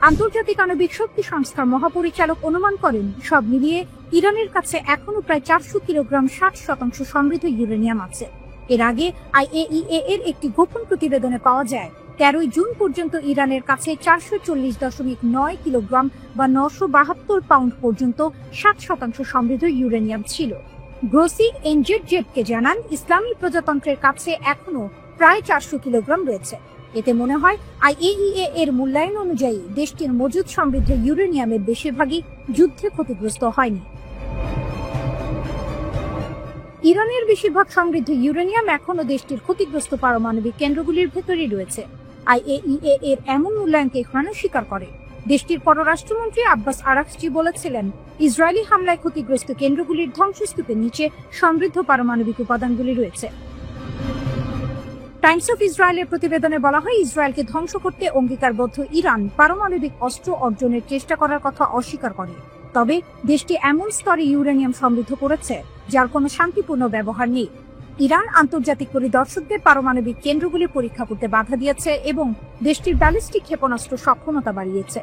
আন্তর্জাতিক আণবিক শক্তি সংস্থার মহাপরিচালক অনুমান করেন, সব মিলিয়ে ইরানের কাছে এখনো প্রায় 400 কিলোগ্রাম 60% সমৃদ্ধ ইউরেনিয়াম আছে। এর আগে IAEA এর একটি গোপন প্রতিবেদনে পাওয়া যায়, 13 জুন পর্যন্ত ইরানের কাছে 440.9 কিলোগ্রাম বা 972 পাউন্ড পর্যন্ত 60% সমৃদ্ধ ইউরেনিয়াম ছিল। গ্রোসি এনজেডজেডকে জানান, ইসলামী প্রজাতন্ত্রের কাছে এখনো প্রায় 400 কিলোগ্রাম রয়েছে। এতে মনে হয় IAEA এর মূল্যায়ন অনুযায়ী দেশটির মজুদ সমৃদ্ধ ইউরেনিয়ামের বেশিরভাগই যুদ্ধে ক্ষতিগ্রস্ত হয়নি। ইরানের বেশিরভাগ সমৃদ্ধ ইউরেনিয়াম এখনো দেশটির ক্ষতিগ্রস্ত পারমাণবিক কেন্দ্রগুলির ভেতরেই রয়েছে। IAEA এর এমন মূল্যায়নকে ইরান স্বীকার করে। দেশটির পররাষ্ট্রমন্ত্রী আব্বাস আরাকচি বলেছিলেন, ইসরায়েলি হামলায় ক্ষতিগ্রস্ত কেন্দ্রগুলির ধ্বংসস্তূপের নিচে সমৃদ্ধ পারমাণবিক উপাদানগুলি রয়েছে। টাইমস অফ ইসরায়েলের প্রতিবেদনে বলা হয়, ইসরায়েলকে ধ্বংস করতে অঙ্গীকারবদ্ধ ইরান পারমাণবিক অস্ত্র অর্জনের চেষ্টা করার কথা অস্বীকার করে। তবে দেশটি এমন স্তরে ইউরেনিয়াম সমৃদ্ধ করেছে যার কোনো শান্তিপূর্ণ ব্যবহার নেই। ইরান আন্তর্জাতিক পরিদর্শকদের পারমাণবিক কেন্দ্রগুলি পরীক্ষা করতে বাধা দিয়েছে এবং দেশটির ব্যালিস্টিক ক্ষেপণাস্ত্র সক্ষমতা বাড়িয়েছে।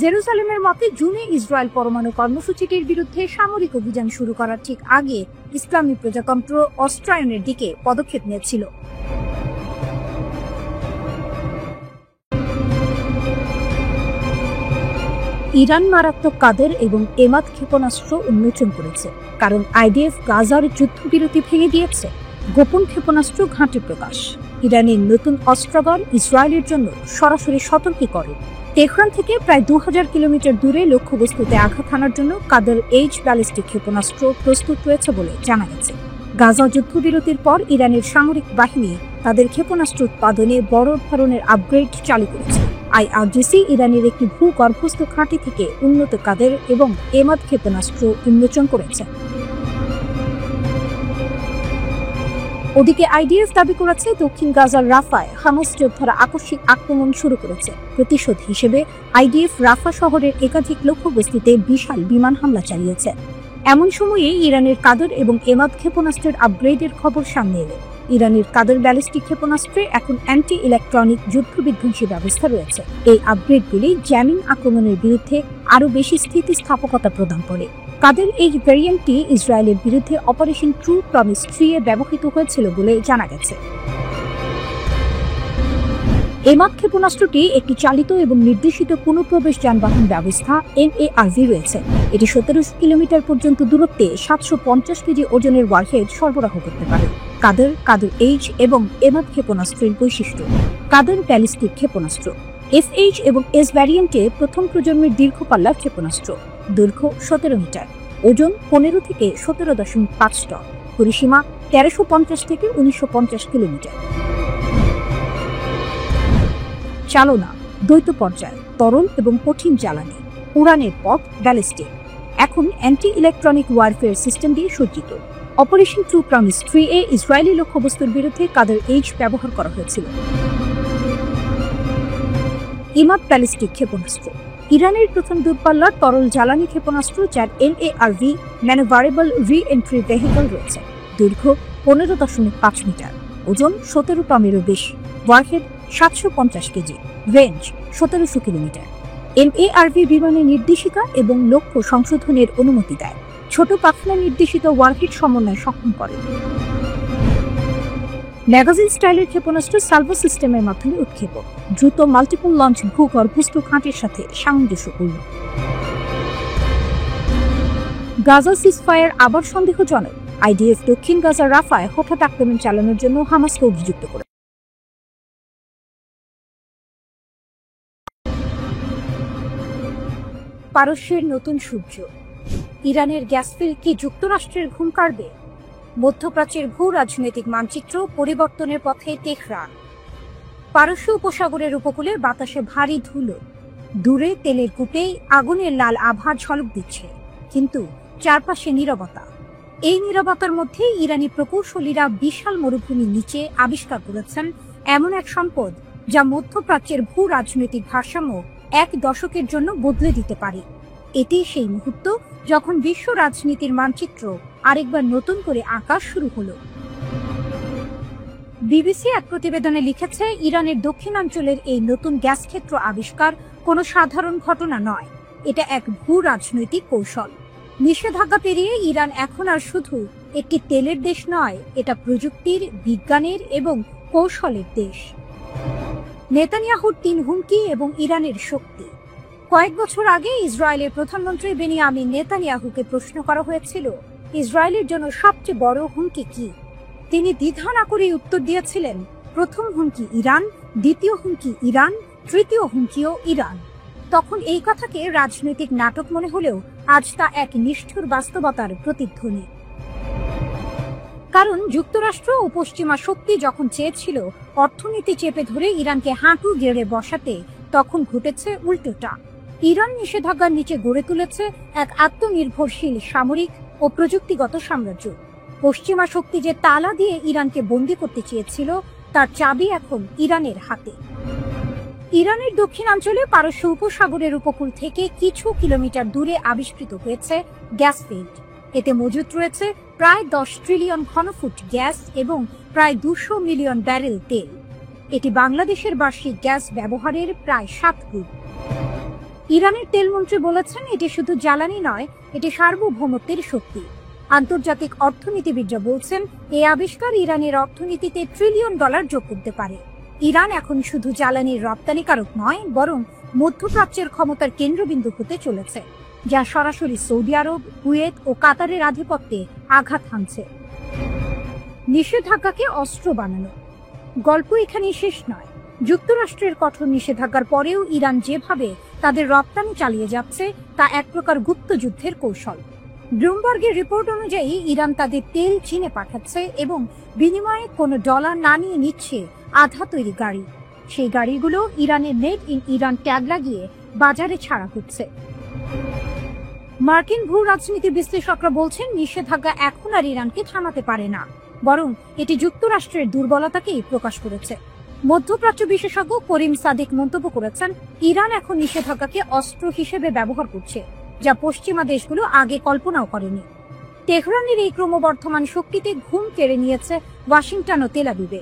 জেরুজালেমের মতে, জুনে ইসরায়েল পরমাণু কর্মসূচিটির বিরুদ্ধে সামরিক অভিযান শুরু করার ঠিক আগে ইসলামী প্রজাতন্ত্র অস্ত্রায়নের দিকে পদক্ষেপ নিয়েছিল। ইরান মারাত্মক কাদের এবং এমাদ ক্ষেপণাস্ত্র উন্মোচন করেছে, কারণ আইডিএফ গাজার যুদ্ধবিরতি ভেঙে দিয়েছে। গোপন ক্ষেপণাস্ত্র ঘাঁটি প্রকাশ। ইরানের নতুন অস্ত্রাগার ইসরায়েলের জন্য সরাসরি সতর্কীকরণ। তেহরান থেকে প্রায় 2000 কিলোমিটার দূরে লক্ষ্যবস্তুতে আঘাত হানার জন্য কাদের এইচ ব্যালিস্টিক ক্ষেপণাস্ত্র প্রস্তুত রয়েছে বলে জানা গেছে। গাজা যুদ্ধবিরতির পর ইরানের সামরিক বাহিনী তাদের ক্ষেপণাস্ত্র উৎপাদনে বড় ধরনের আপগ্রেড চালু করেছে। আইআরজিসি ইরানের একটি ভূগর্ভস্থ ঘাঁটি থেকে উন্নত কাদের এবং এমাদ ক্ষেপণাস্ত্র উন্মোচন করেছে। ওদিকে আইডিএফ দাবি করেছে দক্ষিণ গাজার রাফায় হামাস যোদ্ধারা আকস্মিক আক্রমণ শুরু করেছে। প্রতিশোধ হিসেবে আইডিএফ রাফা শহরের একাধিক লক্ষ্যবস্তুতে বিশাল বিমান হামলা চালিয়েছে। এমন সময়ে ইরানের কাদের এবং এমাদ ক্ষেপণাস্ত্রের আপগ্রেডের খবর সামনে এলো। ইরানের কাদের ব্যালিস্টিক ক্ষেপণাস্ত্রে এখন অ্যান্টি ইলেকট্রনিক যুদ্ধবিধ্বংসী ব্যবস্থা রয়েছে। এই আপগ্রেডগুলি জ্যামিং আক্রমণের বিরুদ্ধে আরও বেশি স্থিতিস্থাপকতা প্রদান করে। কাদের এই ভ্যারিয়েন্টটি ইসরায়েলের বিরুদ্ধে অপারেশন ট্রু প্রমিস 3 এ ব্যবহৃত হয়েছিল বলে জানা গেছে। এমাদ ক্ষেপণাস্ত্রটি একটি চালিত এবং নির্দেশিত পুনঃপ্রবেশ যানবাহন ব্যবস্থা MARV রয়েছে। এটি 1700 কিলোমিটার পর্যন্ত দূরত্বে 750 কেজি ওজনের ওয়ারহেড সরবরাহ করতে পারে। কাদের এইচ এবং এমাদ ক্ষেপণাস্ত্রের বৈশিষ্ট্য। কাদের ব্যালিস্টিক ক্ষেপণাস্ত্র FH এবং S ভ্যারিয়েন্টে প্রথম প্রজন্মের দীর্ঘপাল্লার ক্ষেপণাস্ত্র। দৈর্ঘ্য 17 মিটার, ওজন 15 থেকে 17.5 টন, পরিসীমা 1350 থেকে 1950 কিলোমিটার। চালনা দ্বৈত পর্যায়, তরল এবং কঠিন জ্বালানি। উড়ানের পথ ব্যালিস্টিক। এখন অ্যান্টি ইলেকট্রনিক ওয়ারফেয়ার সিস্টেম দিয়ে সজ্জিত। অপারেশন ট্রু প্রমিস 3 এ ইসরায়েলি লক্ষ্যবস্তুর বিরুদ্ধে কাদের এইচ ব্যবহার করা হয়েছিল। এমাদ ব্যালিস্টিক ক্ষেপণাস্ত্র ইরানের প্রথম দূরপাল্লার তরল জ্বালানি ক্ষেপণাস্ত্র, যার MARV ম্যানুভারেবল রি এন্ট্রি ভেহিকল রয়েছে। দৈর্ঘ্য 15.5 মিটার, ওজন 17 টনেরও বেশি, warhead 750 KG, range 1700 kilometre. MARV বিমানের নির্দেশিকা এবং লক্ষ্য সংশোধনের অনুমতি দেয়। ছোট পাখনা নির্দেশিত ওয়ারহেড সমন্বয় সক্ষম করে। ম্যাগাজিন স্টাইলের ক্ষেপণাস্ত্র সালভো সিস্টেমের মাধ্যমে উৎক্ষেপণ। দ্রুত মাল্টিপল লঞ্চ ভূগর্ভস্থ ঘাঁটির সাথে সামঞ্জস্যপূর্ণ। গাজা সিজফায়ার আবার সন্দেহজনক। আইডিএফ দক্ষিণ গাজার রাফায় হঠাৎ আক্রমণ চালানোর জন্য হামাসকে অভিযুক্ত করে। পারস্যের নতুন সূর্য। ইরানের গ্যাস ফিল্ড কি যুক্তরাষ্ট্রের ঘুম কাড়বে? মধ্যপ্রাচ্যের ভূ রাজনৈতিক মানচিত্র পরিবর্তনের পথে তেহরান। পারস্য উপসাগরের উপকূলে বাতাসে ভারী ধুলো। দূরে তেলের কূপেই আগুনের লাল আভা ঝলক দিচ্ছে, কিন্তু চারপাশে নীরবতা। এই নীরবতার মধ্যে ইরানি প্রকৌশলীরা বিশাল মরুভূমির নিচে আবিষ্কার করেছেন এমন এক সম্পদ যা মধ্যপ্রাচ্যের ভূ রাজনৈতিক ভারসাম্য 1 দশকের জন্য বদলে দিতে পারে। এটি সেই মুহূর্ত যখন বিশ্ব রাজনীতির মানচিত্র আরেকবার নতুন করে আঁকা শুরু হলো। বিবিসি এক প্রতিবেদনে লিখেছে, ইরানের দক্ষিণাঞ্চলের এই নতুন গ্যাস ক্ষেত্র আবিষ্কার কোনো সাধারণ ঘটনা নয়। এটা এক ভূ রাজনৈতিক কৌশল। নিষেধাজ্ঞা পেরিয়ে ইরান এখন আর শুধু একটি তেলের দেশ নয়, এটা প্রযুক্তির, বিজ্ঞানের এবং কৌশলের দেশ। নেতানিয়াহুর 3 হুমকি এবং ইরানের শক্তি। কয়েক বছর আগে ইসরায়েলের প্রধানমন্ত্রী বেনিয়ামিন নেতানিয়াহুকে প্রশ্ন করা হয়েছিল, ইসরায়েলের জন্য সবচেয়ে বড় হুমকি কি? তিনি দ্বিধা না করেই উত্তর দিয়েছিলেন, প্রথম হুমকি ইরান, দ্বিতীয় হুমকি ইরান, তৃতীয় হুমকিও ইরান। তখন এই কথাকে রাজনৈতিক নাটক মনে হলেও আজ তা এক নিষ্ঠুর বাস্তবতার প্রতিধ্বনি। কারণ যুক্তরাষ্ট্র ও পশ্চিমা শক্তি যখন চেয়েছিল অর্থনীতি চেপে ধরে ইরানকে হাঁটু গেড়ে বসাতে, তখন ঘটেছে উল্টোটা। ইরান নিষেধাজ্ঞার নিচে গড়ে তুলেছে এক আত্মনির্ভরশীল সামরিক ও প্রযুক্তিগত সাম্রাজ্য। পশ্চিমা শক্তি যে তালা দিয়ে ইরানকে বন্দী করতে চেয়েছিল, তার চাবি এখন ইরানের হাতে। ইরানের দক্ষিণাঞ্চলে পারস্য উপসাগরের উপকূল থেকে কিছু কিলোমিটার দূরে আবিষ্কৃত হয়েছে গ্যাস ফিল্ড। এতে মজুত রয়েছে প্রায় 10 ট্রিলিয়ন ঘনফুট গ্যাস এবং প্রায় 200 মিলিয়ন ব্যারেল তেল। এটি বাংলাদেশের বার্ষিক গ্যাস ব্যবহারের প্রায় 7 গুণ। ইরানের তেলমন্ত্রী বলেছেন, এটি শুধু জ্বালানি নয়, এটি সার্বভৌমত্বের শক্তি। আন্তর্জাতিক অর্থনীতিবিদরা বলছেন, এই আবিষ্কার ইরানের অর্থনীতিতে $1 ট্রিলিয়ন যোগ করতে পারে। ইরান এখন শুধু জ্বালানির রপ্তানিকারক নয়, বরং মধ্যপ্রাচ্যের ক্ষমতার কেন্দ্রবিন্দু হতে চলেছে, যা সরাসরি সৌদি আরব, কুয়েত ও কাতারের আধিপত্যে আঘাত হানছে। নিষেধাজ্ঞাকে অস্ত্র বানানো। গল্প এখানেই শেষ নয়। যুক্তরাষ্ট্রের কঠোর নিষেধাজ্ঞার পরেও ইরান যেভাবে তাদের রপ্তানি চালিয়ে যাচ্ছে তা এক প্রকার গুপ্তযুদ্ধের কৌশল। ব্লুমবার্গের রিপোর্ট অনুযায়ী ইরান তাদের তেল চীনে পাঠাচ্ছে এবং বিনিময়ে কোনো ডলার না নিয়ে নিচ্ছে আধা তৈরি গাড়ি। সেই গাড়িগুলো ইরানের মেড ইন ইরান ট্যাগ লাগিয়ে বাজারে ছাড়া হচ্ছে। মার্কিন ভূ রাজনীতি বিশ্লেষকরা বলছেন, নিষেধাজ্ঞা এখন আর ইরানকে থামাতে পারে না, বরং এটি যুক্তরাষ্ট্রের দুর্বলতাকেই প্রকাশ করেছে। মধ্যপ্রাচ্য বিশেষজ্ঞ করিম সাদিক মন্তব্য করেছেন, ইরান এখন নিষেধাজ্ঞাকে অস্ত্র হিসেবে ব্যবহার করছে, যা পশ্চিমা দেশগুলো আগে কল্পনাও করেনি। তেহরানের এই ক্রমবর্ধমান শক্তিতে ঘুম কেড়ে নিয়েছে ওয়াশিংটন ও তেল আবিবে।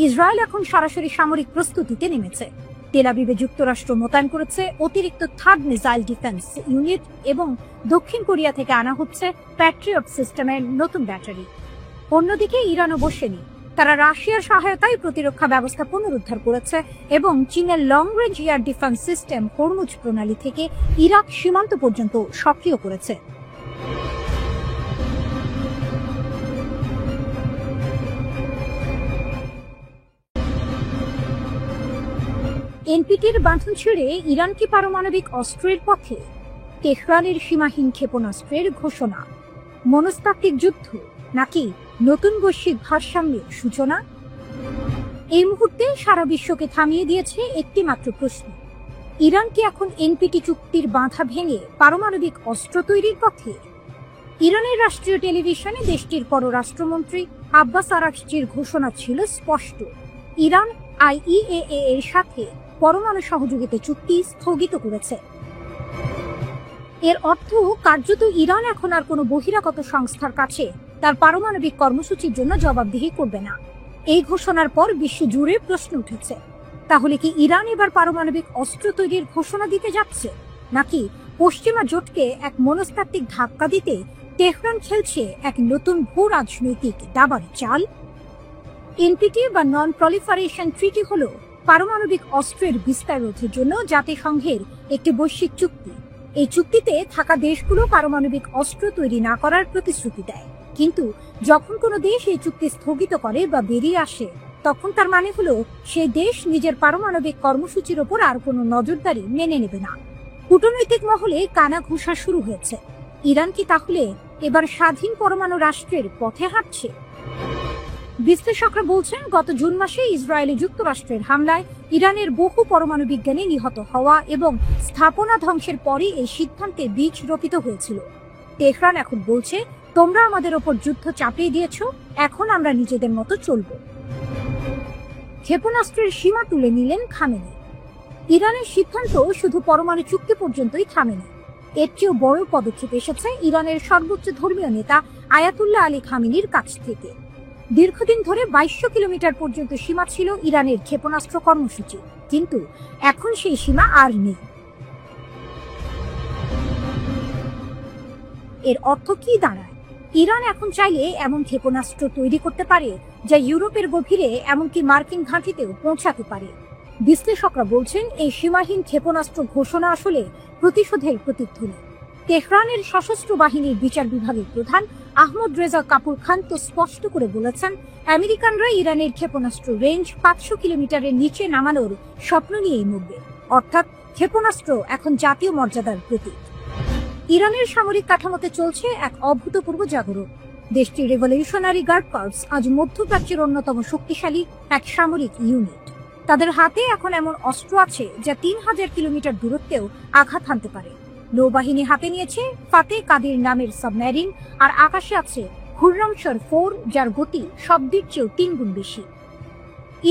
ইসরায়েল এখন সরাসরি সামরিক প্রস্তুতিতে নেমেছে। তেল আবিবে যুক্তরাষ্ট্র মোতায়েন করেছে অতিরিক্ত থার্ড মিসাইল ডিফেন্স ইউনিট এবং দক্ষিণ কোরিয়া থেকে আনা হচ্ছে প্যাট্রিয়ট সিস্টেমের নতুন ব্যাটারি। অন্যদিকে ইরানও বসেনি। তারা রাশিয়ার সহায়তায় প্রতিরক্ষা ব্যবস্থা পুনরুদ্ধার করেছে এবং চীনের long range air defence system Hormuz প্রণালী থেকে ইরাক সীমান্ত পর্যন্ত সক্রিয় করেছে। এনপিটির বাঁধন ছেড়ে ইরান কি পারমাণবিক অস্ত্রের পথে? তেহরানের সীমাহীন ক্ষেপণাস্ত্রের ঘোষণা। মনস্তাত্ত্বিক যুদ্ধ নাকি নতুন বৈশ্বিক ভারসাম্যের সূচনা? এই মুহূর্তে সারা বিশ্বকে থামিয়ে দিয়েছে একটি মাত্র প্রশ্ন: ইরান কি এখন এনপিটি চুক্তির বাঁধা ভেঙে পারমাণবিক অস্ত্র তৈরির পথে? ইরানের রাষ্ট্রীয় টেলিভিশনে দেশটির পররাষ্ট্রমন্ত্রী আব্বাস আরাকচির ঘোষণা ছিল স্পষ্ট: ইরান আইইএএ এর সাথে পরমাণু সহযোগিতা চুক্তি স্থগিত করেছে। এর অর্থ কার্যত ইরান এখন আর কোনো বহিরাগত সংস্থার কাছে তার পারমাণবিক কর্মসূচির জন্য জবাবদিহি করবে না। এই ঘোষণার পর বিশ্ব জুড়ে প্রশ্ন উঠেছে, তাহলে কি ইরান এবার পারমাণবিক অস্ত্র তৈরির ঘোষণা দিতে যাচ্ছে, নাকি পশ্চিমা জোটকে এক মনস্তাত্ত্বিক ধাক্কা দিতে তেহরান খেলছে এক নতুন ভূ রাজনৈতিক দাবার চাল? এনপিটি বা নন প্রলিফারেশন ট্রিটি হল পারমাণবিক অস্ত্রের বিস্তার রোধের জন্য জাতিসংঘের একটি বৈশ্বিক চুক্তি। এই চুক্তিতে থাকা দেশগুলো পারমাণবিক অস্ত্র তৈরি না করার প্রতিশ্রুতি দেয়, কিন্তু যখন কোনো দেশ এই চুক্তি স্থগিত করে বা বেরিয়ে আসে, তখন তার মানে হলো সেই দেশ নিজের পারমাণবিক কর্মসূচির ওপর আর কোনো নজরদারি মেনে নেবে না। কূটনৈতিক মহলে কানাঘুষা শুরু হয়েছে। ইরান কি তাহলে এবার স্বাধীন পরমাণু রাষ্ট্রের পথে হাঁটছে? বিশ্লেষকরা বলছেন, গত জুন মাসে ইসরায়েলে যুক্তরাষ্ট্রের হামলায় ইরানের বহু পরমাণু বিজ্ঞানী নিহত হওয়া এবং স্থাপনা ধ্বংসের পরে এই সিদ্ধান্তে বীজ রোপিত হয়েছিল। তেহরান এখন বলছে, তোমরা আমাদের ওপর যুদ্ধ চাপিয়ে দিয়েছ, এখন আমরা নিজেদের মতো চলব। ক্ষেপণাস্ত্রের সীমা তুলে নিলেন খামেনি। ইরানের সিদ্ধান্ত শুধু পরমাণু চুক্তি পর্যন্তই থামেনি। এর চেয়েও বড় পদক্ষেপ এসেছে ইরানের সর্বোচ্চ ধর্মীয় নেতা আয়াতুল্লাহ আলী খামেনির কাছ থেকে। দীর্ঘদিন ধরে 2200 কিলোমিটার পর্যন্ত সীমা ছিল ইরানের ক্ষেপণাস্ত্র কর্মসূচি, কিন্তু এখন সেই সীমা আর নেই। এর অর্থ কি দাঁড়ায়? ইরান এখন চাইলে এমন ক্ষেপণাস্ত্র তৈরি করতে পারে যা ইউরোপের গভীরে, এমনকি মার্কিন ঘাঁটিতেও পৌঁছাতে পারে। বিশ্লেষকরা বলছেন, এই সীমাহীন ক্ষেপণাস্ত্র ঘোষণা আসলে প্রতিশোধের প্রতিধ্বনি। তেহরানের সশস্ত্র বাহিনীর বিচার বিভাগের প্রধান আহমদ রেজা কাপুর খান তো স্পষ্ট করে বলেছেন, আমেরিকানরা ইরানের ক্ষেপণাস্ত্র রেঞ্জ 500 কিলোমিটারের নিচে নামানোর স্বপ্ন নিয়েই মরবে। অর্থাৎ ক্ষেপণাস্ত্র এখন জাতীয় মর্যাদার প্রতীক। ইরানের সামরিক কাঠামোতে চলছে এক অভূতপূর্ব জাগরণ। দেশটির রেভলিউশনারি গার্ড কর্পস আজ মধ্যপ্রাচ্যের অন্যতম শক্তিশালী এক সামরিক ইউনিট। তাদের হাতে এখন এমন অস্ত্র আছে যা 3000 কিলোমিটার দূরত্বেও আঘাত হানতে পারে। নৌবাহিনী হাতে নিয়েছে ফাতে কাদির নামের সাবমেরিন, আর আকাশে আছে খুররমশর 4, যার গতি শব্দের চেয়েও 3 গুণ বেশি।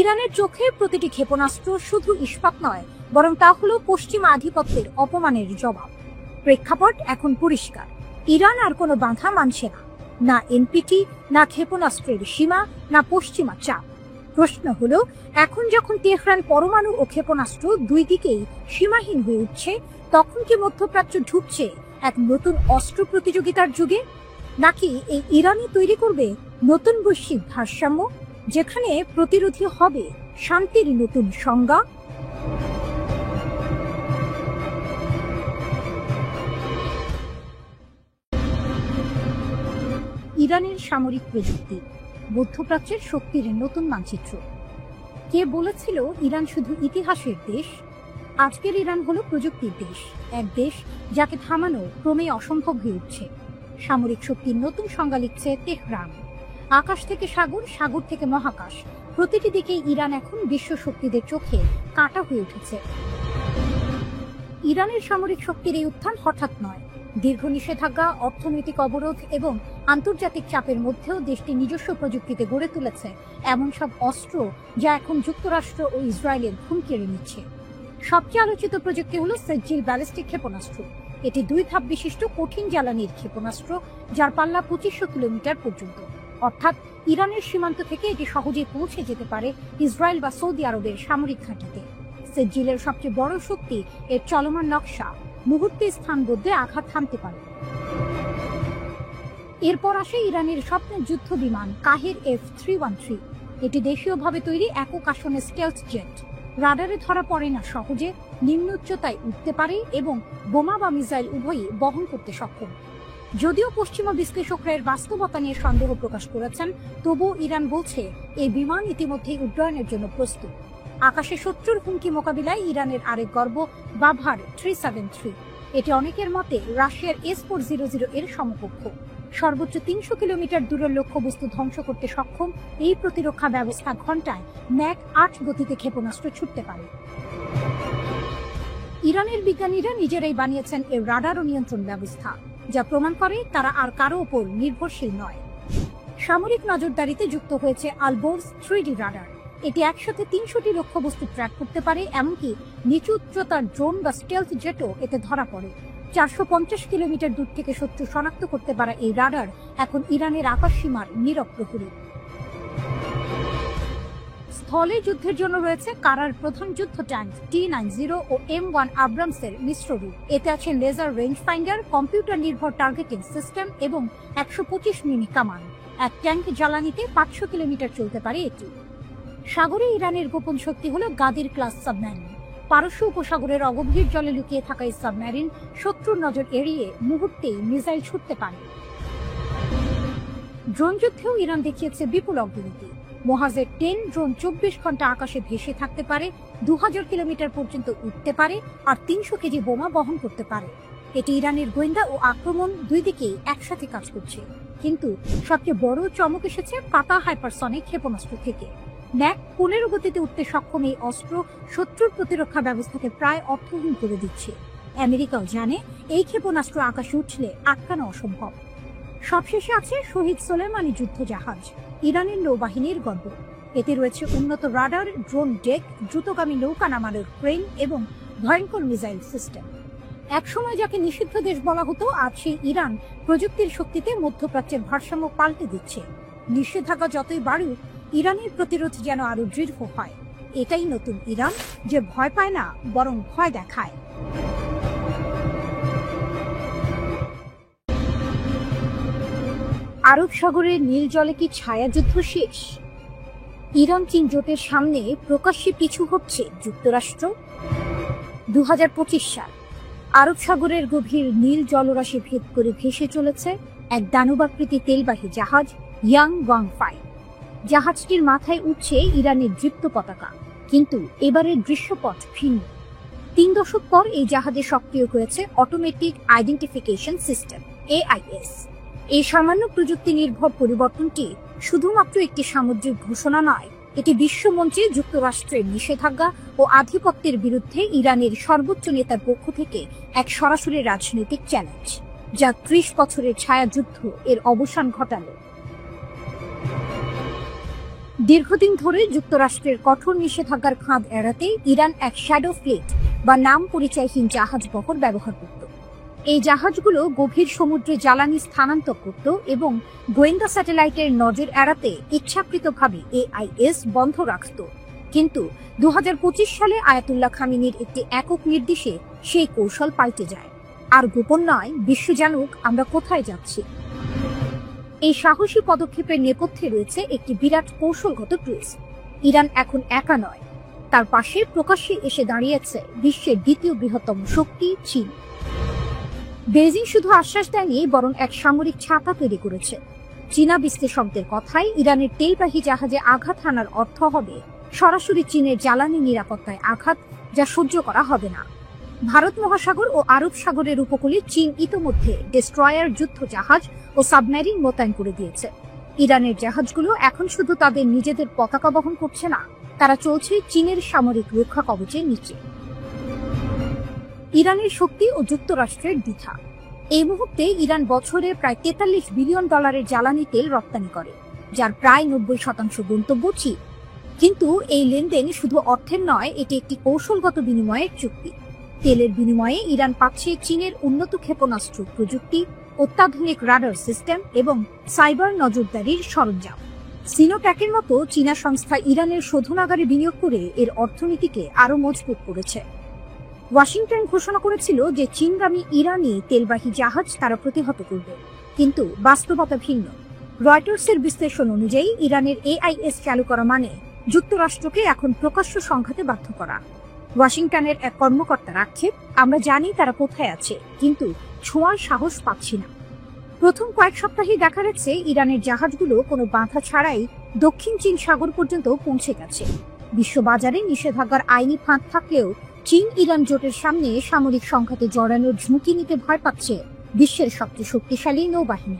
ইরানের চোখে প্রতিটি ক্ষেপণাস্ত্র শুধু ইস্পাত নয়, বরং তা হলো পশ্চিমা আধিপত্যের অপমানের জবাব। প্রেক্ষাপট এখন পরিষ্কার, ইরান আর কোনো বাধা মানছে না, না এনপিটি, না ক্ষেপণাস্ত্রের সীমা, না পশ্চিমা চাপ। প্রশ্ন হলো, এখন যখন তেহরান পরমাণু ও ক্ষেপণাস্ত্র দুই দিকেই সীমাহীন হয়ে উঠছে, তখন কি মধ্যপ্রাচ্য ঢুকছে এক নতুন অস্ত্র প্রতিযোগিতার যুগে, নাকি এই ইরানই তৈরি করবে নতুন বৈশ্বিক ভারসাম্য, যেখানে প্রতিরোধী হবে শান্তির নতুন সংজ্ঞা? ইরানের সামরিক প্রযুক্তি, মধ্যপ্রাচ্যের শক্তির নতুন মানচিত্র। কে বলেছিল ইরান শুধু ইতিহাসের দেশ? আজকের ইরান হলো প্রযুক্তির দেশ, এক দেশ যাকে থামানো ক্রমে অসম্ভব হয়ে উঠছে। সামরিক শক্তির নতুন সংজ্ঞা লিখছে তেহরান। আকাশ থেকে সাগর, সাগর থেকে মহাকাশ, প্রতিটি দিকে ইরান এখন বিশ্ব শক্তিদের চোখে কাঁটা হয়ে উঠেছে। ইরানের সামরিক শক্তির এই উত্থান হঠাৎ নয়। দীর্ঘ নিষেধাজ্ঞা, অর্থনৈতিক অবরোধ এবং আন্তর্জাতিক চাপের মধ্যেও দেশটি নিজস্ব প্রযুক্তিতে গড়ে তুলেছে এমন সব অস্ত্র যা এখন যুক্তরাষ্ট্র ও ইসরায়েলের ঘুম কেড়ে নিচ্ছে। সবচেয়ে আলোচিত প্রযুক্তি হল সেজ্জিল ব্যালিস্টিক ক্ষেপণাস্ত্র। এটি 2 ধাপ বিশিষ্ট কঠিন জ্বালানির ক্ষেপণাস্ত্র, যার পাল্লা 2500 কিলোমিটার পর্যন্ত। অর্থাৎ ইরানের সীমান্ত থেকে এটি সহজেই পৌঁছে যেতে পারে ইসরায়েল বা সৌদি আরবের সামরিক ঘাঁটিতে। সেজ্জিলের সবচেয়ে বড় শক্তি এর চলমান নকশা, মুহূর্তে স্থান বদলে আঘাত হানতে পারে। এরপর আসে ইরানের স্বপ্নের যুদ্ধ বিমান কাহের F-313। এটি দেশীয়ভাবে তৈরি একক আসনের স্টেলথ জেট। রাডারে ধরা পড়ে না সহজে, নিম্ন উচ্চতায় উঠতে পারে এবং বোমা বা মিসাইল উভয়ই বহন করতে সক্ষম। যদিও পশ্চিমা বিশ্লেষকরা এর বাস্তবতা নিয়ে সন্দেহ প্রকাশ করেছেন, তবুও ইরান বলছে এই বিমান ইতিমধ্যেই উড্ডয়নের জন্য প্রস্তুত। আকাশে শত্রুর হুমকি মোকাবিলায় ইরানের আরেক গর্ব বাভার 373। এটি অনেকের মতে রাশিয়ার S-400 এর সমকক্ষ। সর্বোচ্চ 300 কিলোমিটার দূরের লক্ষ্যবস্তু ধ্বংস করতে সক্ষম এই প্রতিরক্ষা ব্যবস্থা ঘন্টায় ম্যাক 8 গতিতে ক্ষেপণাস্ত্র ছুটতে পারে। ইরানের বিজ্ঞানীরা নিজেরাই বানিয়েছেন এই রাডার ও নিয়ন্ত্রণ ব্যবস্থা, যা প্রমাণ করে তারা আর কারো উপর নির্ভরশীল নয়। সামরিক নজরদারিতে যুক্ত হয়েছে আলবোর্স 3D রাডার। এটি একসাথে 300টি লক্ষ্যবস্তু ট্র্যাক করতে পারে, এমনকি নিচু উচ্চতার ড্রোন বা স্টেলথ জেটও এতে ধরা পড়ে। 450 কিলোমিটার দূর থেকে শত্রু শনাক্ত করতে পারা এই রাডার এখন ইরানের আকাশ সীমার নীরব প্রহরী। স্থলে যুদ্ধের জন্য রয়েছে কারার প্রধান যুদ্ধ ট্যাঙ্ক T-90 ও M1 আব্রামসের মিশ্র রূপ। এতে আছে লেজার রেঞ্জ ফাইন্ডার, কম্পিউটার নির্ভর টার্গেটিং সিস্টেম এবং 125 মিমি কামান। এক ট্যাঙ্ক জ্বালানিতে 500 কিলোমিটার চলতে পারে এটি। সাগরে ইরানের গোপন শক্তি হল গাদির ক্লাস সাবমেরিন। পারস্য উপসাগরের অগভীর জলে লুকিয়ে থাকা এই সাবমেরিন শত্রুর নজর এড়িয়ে মুহূর্তেই মিসাইল ছুটতে পারে। ড্রোন যুদ্ধেও ইরান দেখিয়েছে বিপুল অগ্রগতি। মোহাজের 10 ড্রোন 24 ঘন্টা আকাশে ভেসে থাকতে পারে, 2000 কিলোমিটার পর্যন্ত উঠতে পারে আর 300 কেজি বোমা বহন করতে পারে। এটি ইরানের গোয়েন্দা ও আক্রমণ দুই দিকেই একসাথে কাজ করছে। কিন্তু সবচেয়ে বড় চমক এসেছে পাতা হাইপারসনিক ক্ষেপণাস্ত্র থেকে। ম্যাক 15 গতিতে উঠতে সক্ষম এই অস্ত্র শত্রুর প্রতিরক্ষা ব্যবস্থাকে প্রায় অর্থহীন করে দিচ্ছে। আমেরিকাও জানে এই ক্ষেপণাস্ত্র আকাশে উঠলে আটকানো অসম্ভব। সবশেষে আছে শহীদ সোলেমানি যুদ্ধ জাহাজ, ইরানের নৌবাহিনীর গর্ব। এতে রয়েছে উন্নত রাডার, ড্রোন ডেক, দ্রুতগামী নৌকা নামানোর ক্রেন এবং ভয়ঙ্কর মিসাইল সিস্টেম। একসময় যাকে নিষিদ্ধ দেশ বলা হতো, আজ সেই ইরান প্রযুক্তির শক্তিতে মধ্যপ্রাচ্যের ভারসাম্য পাল্টে দিচ্ছে। নিষেধাজ্ঞা যতই বাড়ুক, ইরানের প্রতিরোধ যেন আরো দৃঢ় হয়। এটাই নতুন ইরান, যে ভয় পায় না, বরং ভয় দেখায়। আরব সাগরের নীল জলে কি ছায়াযুদ্ধ শেষ? ইরান চীন জোটের সামনে প্রকাশ্যে পিছু হচ্ছে যুক্তরাষ্ট্র। 2025 সাল। আরব সাগরের গভীর নীল জলরাশি ভেদ করে ভেসে চলেছে এক দানবাকৃতি তেলবাহী জাহাজ ইয়াং ওয়াং-5। জাহাজটির মাথায় উঠছে ইরানের দীপ্ত পতাকা, কিন্তু এবারের দৃশ্যপট ভিন্ন। 3 দশক পর এই জাহাজে সক্রিয় হয়েছে অটোমেটিক আইডেন্টিফিকেশন সিস্টেম AIS। এই সামান্য প্রযুক্তি নির্ভর পরিবর্তনটি শুধুমাত্র একটি সামুদ্রিক ঘোষণা নয়, এটি বিশ্বমঞ্চে যুক্তরাষ্ট্রের নিষেধাজ্ঞা ও আধিপত্যের বিরুদ্ধে ইরানের সর্বোচ্চ নেতার পক্ষ থেকে এক সরাসরি রাজনৈতিক চ্যালেঞ্জ, যা 30 বছরের ছায়াযুদ্ধ এর অবসান ঘটালো। দীর্ঘদিন ধরে যুক্তরাষ্ট্রের কঠোর নিষেধাজ্ঞার ফাঁদ এড়াতে ইরান এক শ্যাডো ফ্লিট বা নাম পরিচয়হীন জাহাজ বহর ব্যবহার করত। এই জাহাজগুলো গভীর সমুদ্রে জ্বালানি স্থানান্তর করত এবং গোয়েন্দা স্যাটেলাইটের নজর এড়াতে ইচ্ছাকৃতভাবে AIS বন্ধ রাখত। কিন্তু 2025 সালে আয়াতুল্লাহ খামেনির একটি একক নির্দেশে সেই কৌশল পাল্টে যায়। আর গোপন নয়, বিশ্ব জানুক আমরা কোথায় যাচ্ছি। এই সাহসী পদক্ষেপের নেপথ্যে রয়েছে একটি বিরাট কৌশলগত টুইস্ট। ইরান এখন একা নয়, তার পাশে প্রকাশ্যে এসে দাঁড়িয়েছে বিশ্বের দ্বিতীয় বৃহত্তম শক্তি চীন। বেজিং শুধু আশ্বাস দেয়নি, বরং এক সামরিক ছাতা তৈরি করেছে। চীনা বিশ্লেষকদের কথায় ইরানের তেলবাহী জাহাজে আঘাত হানার অর্থ হবে সরাসরি চীনের জ্বালানি নিরাপত্তায় আঘাত, যা সহ্য করা হবে না। ভারত মহাসাগর ও আরব সাগরের উপকূলে চীন ইতোমধ্যে ডেস্ট্রয়ার, যুদ্ধ জাহাজ ও সাবমেরিন মোতায়েন করে দিয়েছে। ইরানের জাহাজগুলো এখন শুধু তাদের নিজেদের পতাকা বহন করছে না, তারা চলছে চীনের সামরিক রক্ষা কবচের নিচে। ইরানের শক্তি ও যুক্তরাষ্ট্রের দ্বিধা। এই মুহূর্তে ইরান বছরে প্রায় $43 বিলিয়ন জ্বালানি তেল রপ্তানি করে, যার প্রায় 90% গন্তব্য চীন। কিন্তু এই লেনদেন শুধু অর্থের নয়, এটি একটি কৌশলগত বিনিময়ের চুক্তি। তেলের বিনিময়ে ইরান পাচ্ছে চীনের উন্নত ক্ষেপণাস্ত্র প্রযুক্তি, অত্যাধুনিক রাডার সিস্টেম এবং সাইবার নজরদারির সরঞ্জাম। সিনোট্যাকের মতো চীনা সংস্থা ইরানের শোধনাগারে বিনিয়োগ করে এর অর্থনীতিকে আরও মজবুত করেছে। ওয়াশিংটন ঘোষণা করেছিল যে চীনগামী ইরানি তেলবাহী জাহাজ তারা প্রতিহত করবে, কিন্তু বাস্তবতা ভিন্ন। রয়টার্সের বিশ্লেষণ অনুযায়ী ইরানের AIS চালু করা মানে যুক্তরাষ্ট্রকে এখন প্রকাশ্য সংঘাতে বাধ্য করা। ওয়াশিংটনের এক কর্মকর্তার আক্ষেপ, আমরা জানি তারা কোথায় আছে, কিন্তু ছোঁয়ার সাহস পাচ্ছি না। প্রথম কয়েক সপ্তাহেই দেখা যাচ্ছে ইরানের জাহাজগুলো কোনো বাধা ছাড়াই দক্ষিণ চীন সাগর পর্যন্ত পৌঁছে গেছে। বিশ্ববাজারে নিষেধাজ্ঞার আইনি ফাঁদ থাকলেও চীন ইরান জোটের সামনে সামরিক সংঘাতে জড়ানোর ঝুঁকি নিতে ভয় পাচ্ছে বিশ্বের সবচেয়ে শক্তিশালী নৌবাহিনী।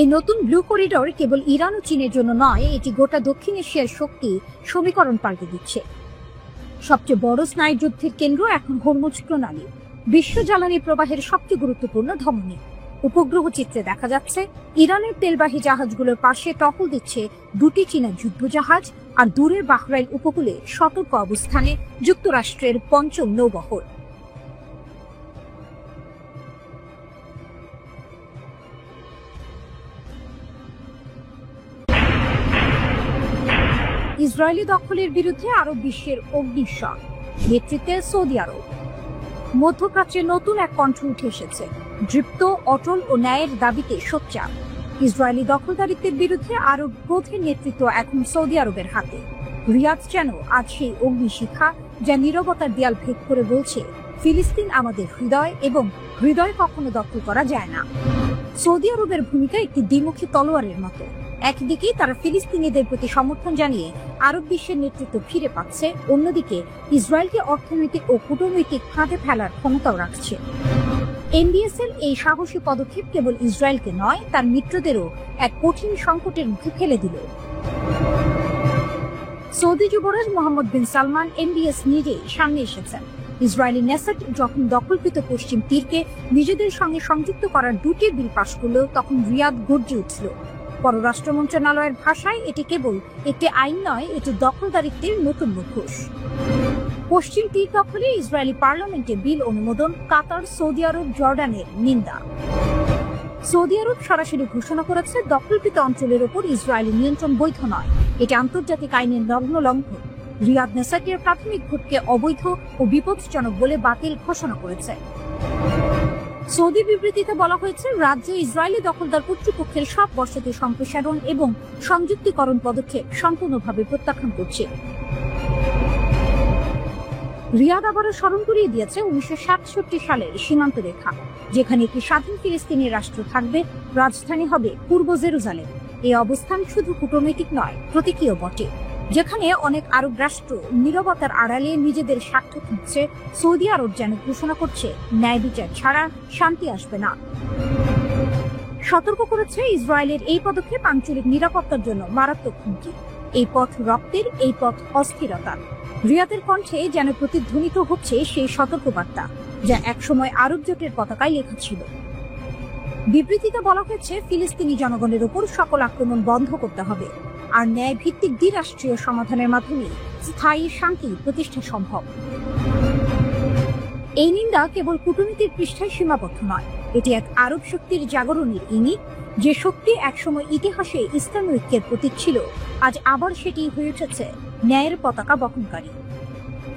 এই নতুন ব্লু করিডর কেবল ইরান ও চীনের জন্য নয়, এটি গোটা দক্ষিণ এশিয়ার শক্তি সমীকরণ পাল্টে দিচ্ছে। সবচেয়ে বড় স্নায়ুযুদ্ধের কেন্দ্র এখন হরমুজ প্রণালী, বিশ্ব জ্বালানি প্রবাহের সবচেয়ে গুরুত্বপূর্ণ ধমনী। উপগ্রহ চিত্রে দেখা যাচ্ছে ইরানের তেলবাহী জাহাজগুলোর পাশে টহল দিচ্ছে 2টি চীনা যুদ্ধজাহাজ, আর দূরের বাহরাইন উপকূলে সতর্ক অবস্থানে যুক্তরাষ্ট্রের 5ম নৌবহর। ইসরায়েলি দখলের বিরুদ্ধে আরব বিশ্বের অগ্নিশর, নেতৃত্বে সৌদি আরব। মধ্যপ্রাচ্যে নতুন এক কণ্ঠ উঠে এসেছে, দৃপ্ত, অটল ও ন্যায়ের দাবিতে সোচ্চার। ইসরায়েলি দখলদারিত্বের বিরুদ্ধে আরব ক্রোধের নেতৃত্ব এখন সৌদি আরবের হাতে। রিয়াদ যেন আজ সেই অগ্নিশিখা, যা নীরবতার দেয়াল ভেদ করে বলছে, ফিলিস্তিন আমাদের হৃদয়, এবং হৃদয় কখনো দখল করা যায় না। সৌদি আরবের ভূমিকা একটি দ্বিমুখী তলোয়ারের মতো। একদিকে তারা ফিলিস্তিনিদের প্রতি সমর্থন জানিয়ে আরব বিশ্বের নেতৃত্ব ফিরে পাচ্ছে, অন্যদিকে ইসরায়েলকে অর্থনৈতিক ও কূটনৈতিক ফাঁদে ফেলার ক্ষমতাও রাখছে। এনডিএসএল এই সাহসী পদক্ষেপ কেবল ইসরায়েলকে নয়, তার মিত্রদেরও এক কঠিন সংকটের মুখে ফেলে দিল। সৌদি যুবরাজ মোহাম্মদ বিন সালমান এনডিএস নিজেই সামনে এসেছেন। ইসরায়েলি নেসেট যখন দখলকৃত পশ্চিম তীরকে নিজেদের সঙ্গে সংযুক্ত করার 2টি বিল পাশ করল, তখন রিয়াদ গর্জে উঠল। পররাষ্ট্র মন্ত্রণালয়ের ভাষায় এটি কেবল একটি আইন নয়, এটি দখলদারিত্বের নতুন মুখোশ। পশ্চিম তীর দখলে ইসরায়েলি পার্লামেন্টে বিল অনুমোদন, কাতার, সৌদি আরব, জর্ডানের নিন্দা। সৌদি আরব সরাসরি ঘোষণা করেছে দখলকৃত অঞ্চলের ওপর ইসরায়েলি নিয়ন্ত্রণ বৈধ নয়, এটি আন্তর্জাতিক আইনের নগ্ন লঙ্ঘন। রিয়াদ নেসাটের প্রাথমিক ভোটকে অবৈধ ও বিপজ্জনক বলে বাতিল ঘোষণা করেছে। সৌদি বিবৃতিতে বলা হয়েছে, রাজ্যে ইসরায়েলি দখলদার কর্তৃপক্ষের সব বসতি সম্প্রসারণ এবং সংযুক্তিকরণ পদক্ষেপ সম্পূর্ণভাবে প্রত্যাখ্যান করছে। রিয়াদ আবারও স্মরণ করিয়ে দিয়েছে 1967 সালের সীমান্ত রেখা, যেখানে একটি স্বাধীন ফিলিস্তিনি রাষ্ট্র থাকবে, রাজধানী হবে পূর্ব জেরুজালেম। এই অবস্থান শুধু কূটনৈতিক নয়, প্রতীকীয় বটে। যেখানে অনেক আরব রাষ্ট্র নীরবতার আড়ালে নিজেদের স্বার্থ খুঁজছে, সৌদি আরব যেন ঘোষণা করছে, ন্যায় বিচার ছাড়া শান্তি আসবে না। সতর্ক করেছে, ইসরায়েলের এই পদক্ষেপ আঞ্চলিক নিরাপত্তার জন্য মারাত্মক হুমকি। এই পথ রক্তের, এই পথ অস্থিরতার। রিয়াদের কণ্ঠে যেন প্রতিধ্বনিত হচ্ছে সেই সতর্কবার্তা, যা একসময় আরব জোটের পতাকায় লেখা ছিল। বিবৃতিতে বলা হয়েছে, ফিলিস্তিনি জনগণের উপর সকল আক্রমণ বন্ধ করতে হবে, আর ন্যায় ভিত্তিক দ্বিরাষ্ট্রীয় সমাধানের মাধ্যমে স্থায়ী শান্তি প্রতিষ্ঠা সম্ভব। এই নিন্দা কেবল কূটনীতির পৃষ্ঠায় সীমাবদ্ধ নয়, এটি এক আরব শক্তির জাগরণের ইঙ্গিত। যে শক্তি একসময় ইতিহাসে ইসলামী ঐক্যের প্রতীক ছিল, আজ আবার সেটি হয়ে উঠেছে ন্যায়ের পতাকা বহনকারী।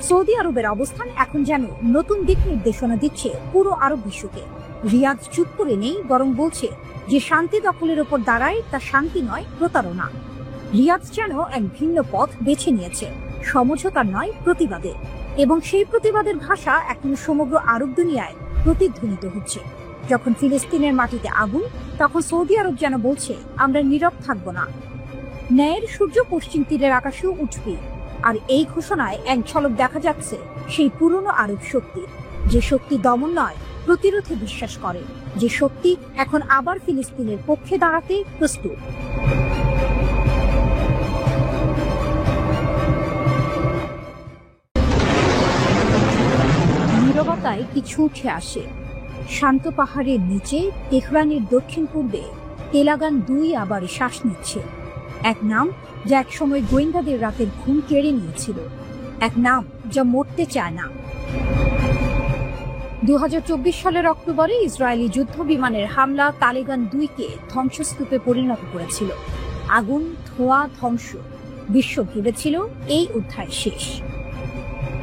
সৌদি আরবের অবস্থান এখন যেন নতুন দিক নির্দেশনা দিচ্ছে পুরো আরব বিশ্বকে। রিয়াদ চুপ করে নেই, বরং বলছে, যে শান্তি দখলের ওপর দাঁড়ায় তা শান্তি নয়, প্রতারণা। রিয়াদ যেন এক ভিন্ন পথ বেছে নিয়েছে, সমঝোতার নয়, প্রতিবাদের। এবং সেই প্রতিবাদের ভাষা এখন সমগ্র আরব দুনিয়ায় প্রতিধ্বনিত হচ্ছে। যখন ফিলিস্তিনের মাটিতে আগুন, তখন সৌদি আরব যেন বলছে, আমরা নীরব থাকবো না। ন্যায়ের সূর্য পশ্চিম তীরের আকাশেও উঠবে। আর এই ঘোষণায় এক ঝলক দেখা যাচ্ছে সেই পুরনো আরব শক্তির, যে শক্তি দমন নয়, প্রতিরোধে বিশ্বাস করে, যে শক্তি এখন আবার ফিলিস্তিনের পক্ষে দাঁড়াতে প্রস্তুত। নীরবতায় কিছু উঠে আসে। শান্ত পাহাড়ের নিচে তেহরানের দক্ষিণ পূর্বে তেলাগান 2 আবার শ্বাস নিচ্ছে। এক নাম যা একসময় গোয়েন্দাদের রাতের ঘুম কেড়ে নিয়েছিল, এক নাম যা মরতে চায় না। 2024 সালের অক্টোবরে ইসরায়েলি যুদ্ধ বিমানের হামলা তালেগান 2কে ধ্বংসস্তূপে পরিণত করেছিল। আগুন, ধোঁয়া, ধ্বংস। বিশ্ব ভেবেছিল এই অধ্যায় শেষ।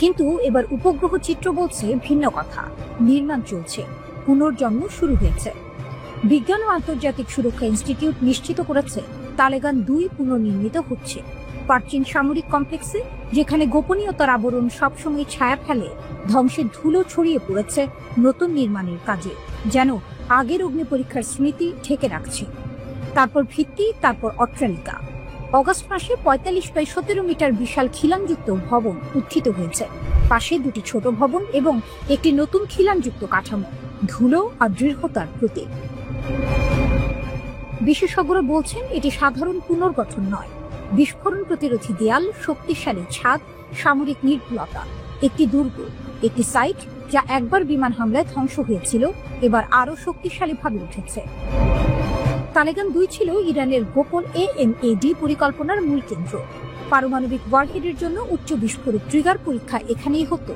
কিন্তু এবার উপগ্রহ চিত্র বলছে ভিন্ন কথা। নির্মাণ চলছে, পুনর্জন্ম শুরু হয়েছে। বিজ্ঞান ও আন্তর্জাতিক সুরক্ষা ইনস্টিটিউট নিশ্চিত করেছে তালেগান 2 পুনর্নির্মিত হচ্ছে। প্রাচীন সামরিক কমপ্লেক্সে, যেখানে গোপনীয়তার আবরণ সবসময় ছায়া ফেলে, ধ্বংসের ধুলো ছড়িয়ে পড়েছে নতুন নির্মাণের কাজে, যেন আগের অগ্নি পরীক্ষার স্মৃতি ঢেকে রাখছে। তারপর ভিত্তি, তারপর অট্টালিকা। অগস্ট মাসে 45 বাই 17 মিটার বিশাল খিলানযুক্ত ভবন উত্থিত হয়েছে। পাশে 2টি ছোট ভবন এবং একটি নতুন খিলানযুক্ত কাঠামো, ধুলো আর দৃঢ়তার প্রতীক। বিশেষজ্ঞরা বলছেন এটি সাধারণ পুনর্গঠন নয়, বিস্ফোরণ প্রতিরোধী দেয়াল, শক্তিশালী ছাদ, সামরিক নির্ভুলতা। একটি দুর্গ, একটি সাইট যা একবার বিমান হামলায় ধ্বংস হয়েছিল, এবার আরো শক্তিশালীভাবে উঠেছে। তালেগান 2 ছিল ইরানের গোপন AMAD পরিকল্পনার মূল কেন্দ্র। পারমাণবিক ওয়ারহেডের জন্য উচ্চ বিস্ফোরক ট্রিগার পরীক্ষা এখানেই হতো।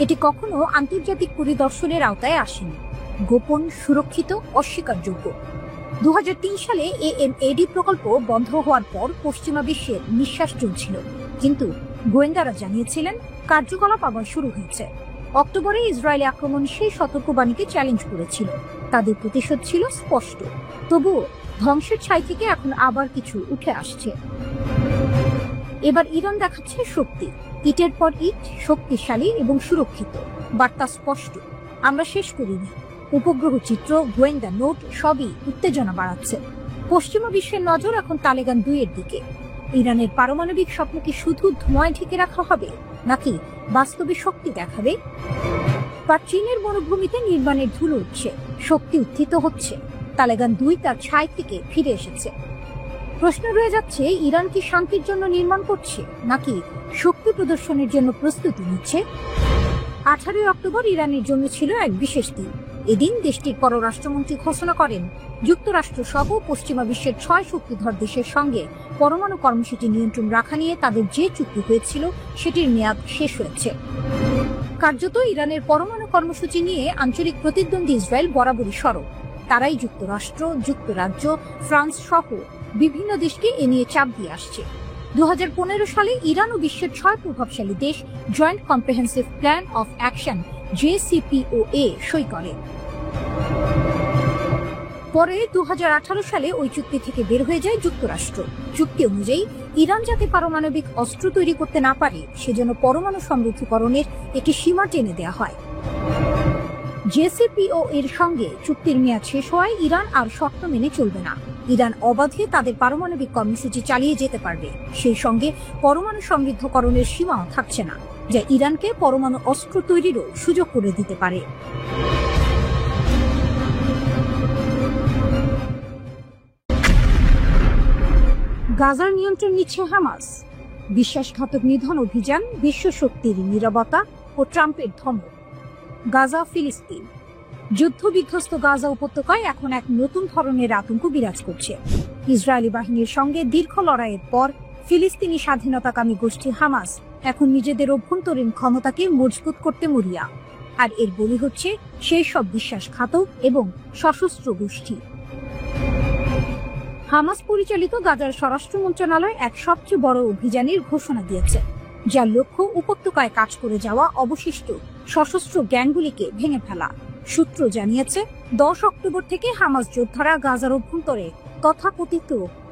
এটি কখনো আন্তর্জাতিক পরিদর্শনের আওতায় আসেনি, গোপন, সুরক্ষিত, অস্বীকারযোগ্য। 2003 সালে AMAD প্রকল্প বন্ধ হওয়ার পর পশ্চিমা বিশ্বের নিঃশ্বাস চলছিল, কিন্তু গোয়েন্দারা জানিয়েছিলেন কার্যকলাপ আবার শুরু হয়েছে। অক্টোবরে ইসরায়েলি আক্রমণ সেই সতর্কবাণীকে চ্যালেঞ্জ করেছিল। তাদের প্রতিশোধ ছিল স্পষ্ট। তবুও ধ্বংসের ছাই থেকে এখন আবার কিছু উঠে আসছে। এবার ইরান দেখাচ্ছে শক্তি, ইটের পর ইট, শক্তিশালী এবং সুরক্ষিত। বার্তা স্পষ্ট, আমরা শেষ করিনি। উপগ্রহ চিত্র, গোয়েন্দা নোট সবই উত্তেজনা বাড়াচ্ছে। পশ্চিমা বিশ্বের নজর এখন তালেগান 2 এর দিকে। ইরানের পারমাণবিক স্বপ্ন কি শুধু ধোঁয়ায় ঢেকে রাখা হবে, নাকি বাস্তবে শক্তি দেখাবে? বা চীনের মরুভূমিতে নির্মাণের ধুলো উঠছে, শক্তি উত্থিত হচ্ছে। তালেগান 2 তার ছাই থেকে ফিরে এসেছে। প্রশ্ন রয়ে যাচ্ছে, ইরান কি শান্তির জন্য নির্মাণ করছে, নাকি শক্তি প্রদর্শনের জন্য প্রস্তুতি নিচ্ছে? 18 অক্টোবর ইরানের জন্য ছিল এক বিশেষ দিন। এদিন দেশটির পররাষ্ট্রমন্ত্রী ঘোষণা করেন, যুক্তরাষ্ট্র সহ পশ্চিমা বিশ্বের 6 শক্তিধর দেশের সঙ্গে পরমাণু কর্মসূচি নিয়ন্ত্রণ রাখা নিয়ে তাদের যে চুক্তি হয়েছিল সেটির মেয়াদ শেষ হয়েছে। কার্যত ইরানের পরমাণু কর্মসূচি নিয়ে আঞ্চলিক প্রতিদ্বন্দ্বী ইসরায়েল বরাবরই সরব। তারাই যুক্তরাষ্ট্র, যুক্তরাজ্য, ফ্রান্স সহ বিভিন্ন দেশকে এ নিয়ে চাপ দিয়ে আসছে। 2015 সালে ইরান ও বিশ্বের 6 প্রভাবশালী দেশ joint comprehensive plan of action JCPOA সই করে। পরে 2018 সালে ওই চুক্তি থেকে বের হয়ে যায় যুক্তরাষ্ট্র। চুক্তি অনুযায়ী ইরান যাতে পারমাণবিক অস্ত্র তৈরি করতে না পারে, সেজন্য পরমাণু সমৃদ্ধকরণের একটি সীমা টেনে দেওয়া হয়। JCPOA এর সঙ্গে চুক্তির মেয়াদ শেষ হওয়ায় ইরান আর শর্ত মেনে চলবে না। ইরান অবাধে তাদের পারমাণবিক কর্মসূচি চালিয়ে যেতে পারবে। সেই সঙ্গে পরমাণু সমৃদ্ধকরণের সীমাও থাকছে না, যা ইরানকে পরমাণু অস্ত্র তৈরিরও সুযোগ করে দিতে পারে। গাজার নিয়ন্ত্রণ নিচ্ছে হামাস। বিশ্বাসঘাতক নিধন অভিযান, বিশ্ব শক্তির নীরবতা ও ট্রাম্পের ধমক। গাজা, ফিলিস্তিন। যুদ্ধ বিধ্বস্ত গাজা উপত্যকায় এখন এক নতুন ধরনের আতঙ্ক বিরাজ করছে। ইসরায়েলি বাহিনীর সঙ্গে দীর্ঘ লড়াইয়ের পর ফিলিস্তিনি স্বাধীনতাকামী গোষ্ঠী হামাস এখন নিজেদের অভ্যন্তরীণ ক্ষমতাকে মজবুত করতে মরিয়া। আর এর বলি হচ্ছে সেই সব বিশ্বাসঘাতক এবং সশস্ত্র গোষ্ঠী। হামাস পরিচালিত গাজার স্বরাষ্ট্র মন্ত্রণালয় এক সবচেয়ে বড় অভিযানের ঘোষণা দিয়েছে, যার লক্ষ্য উপত্যকায় কাজ করে যাওয়া অবশিষ্ট সশস্ত্র গ্যাংগুলিকে ভেঙে ফেলা। সূত্র জানিয়েছে, 10 অক্টোবর থেকে হামাস যোদ্ধারা গাজার অভ্যন্তরে তথাকথিত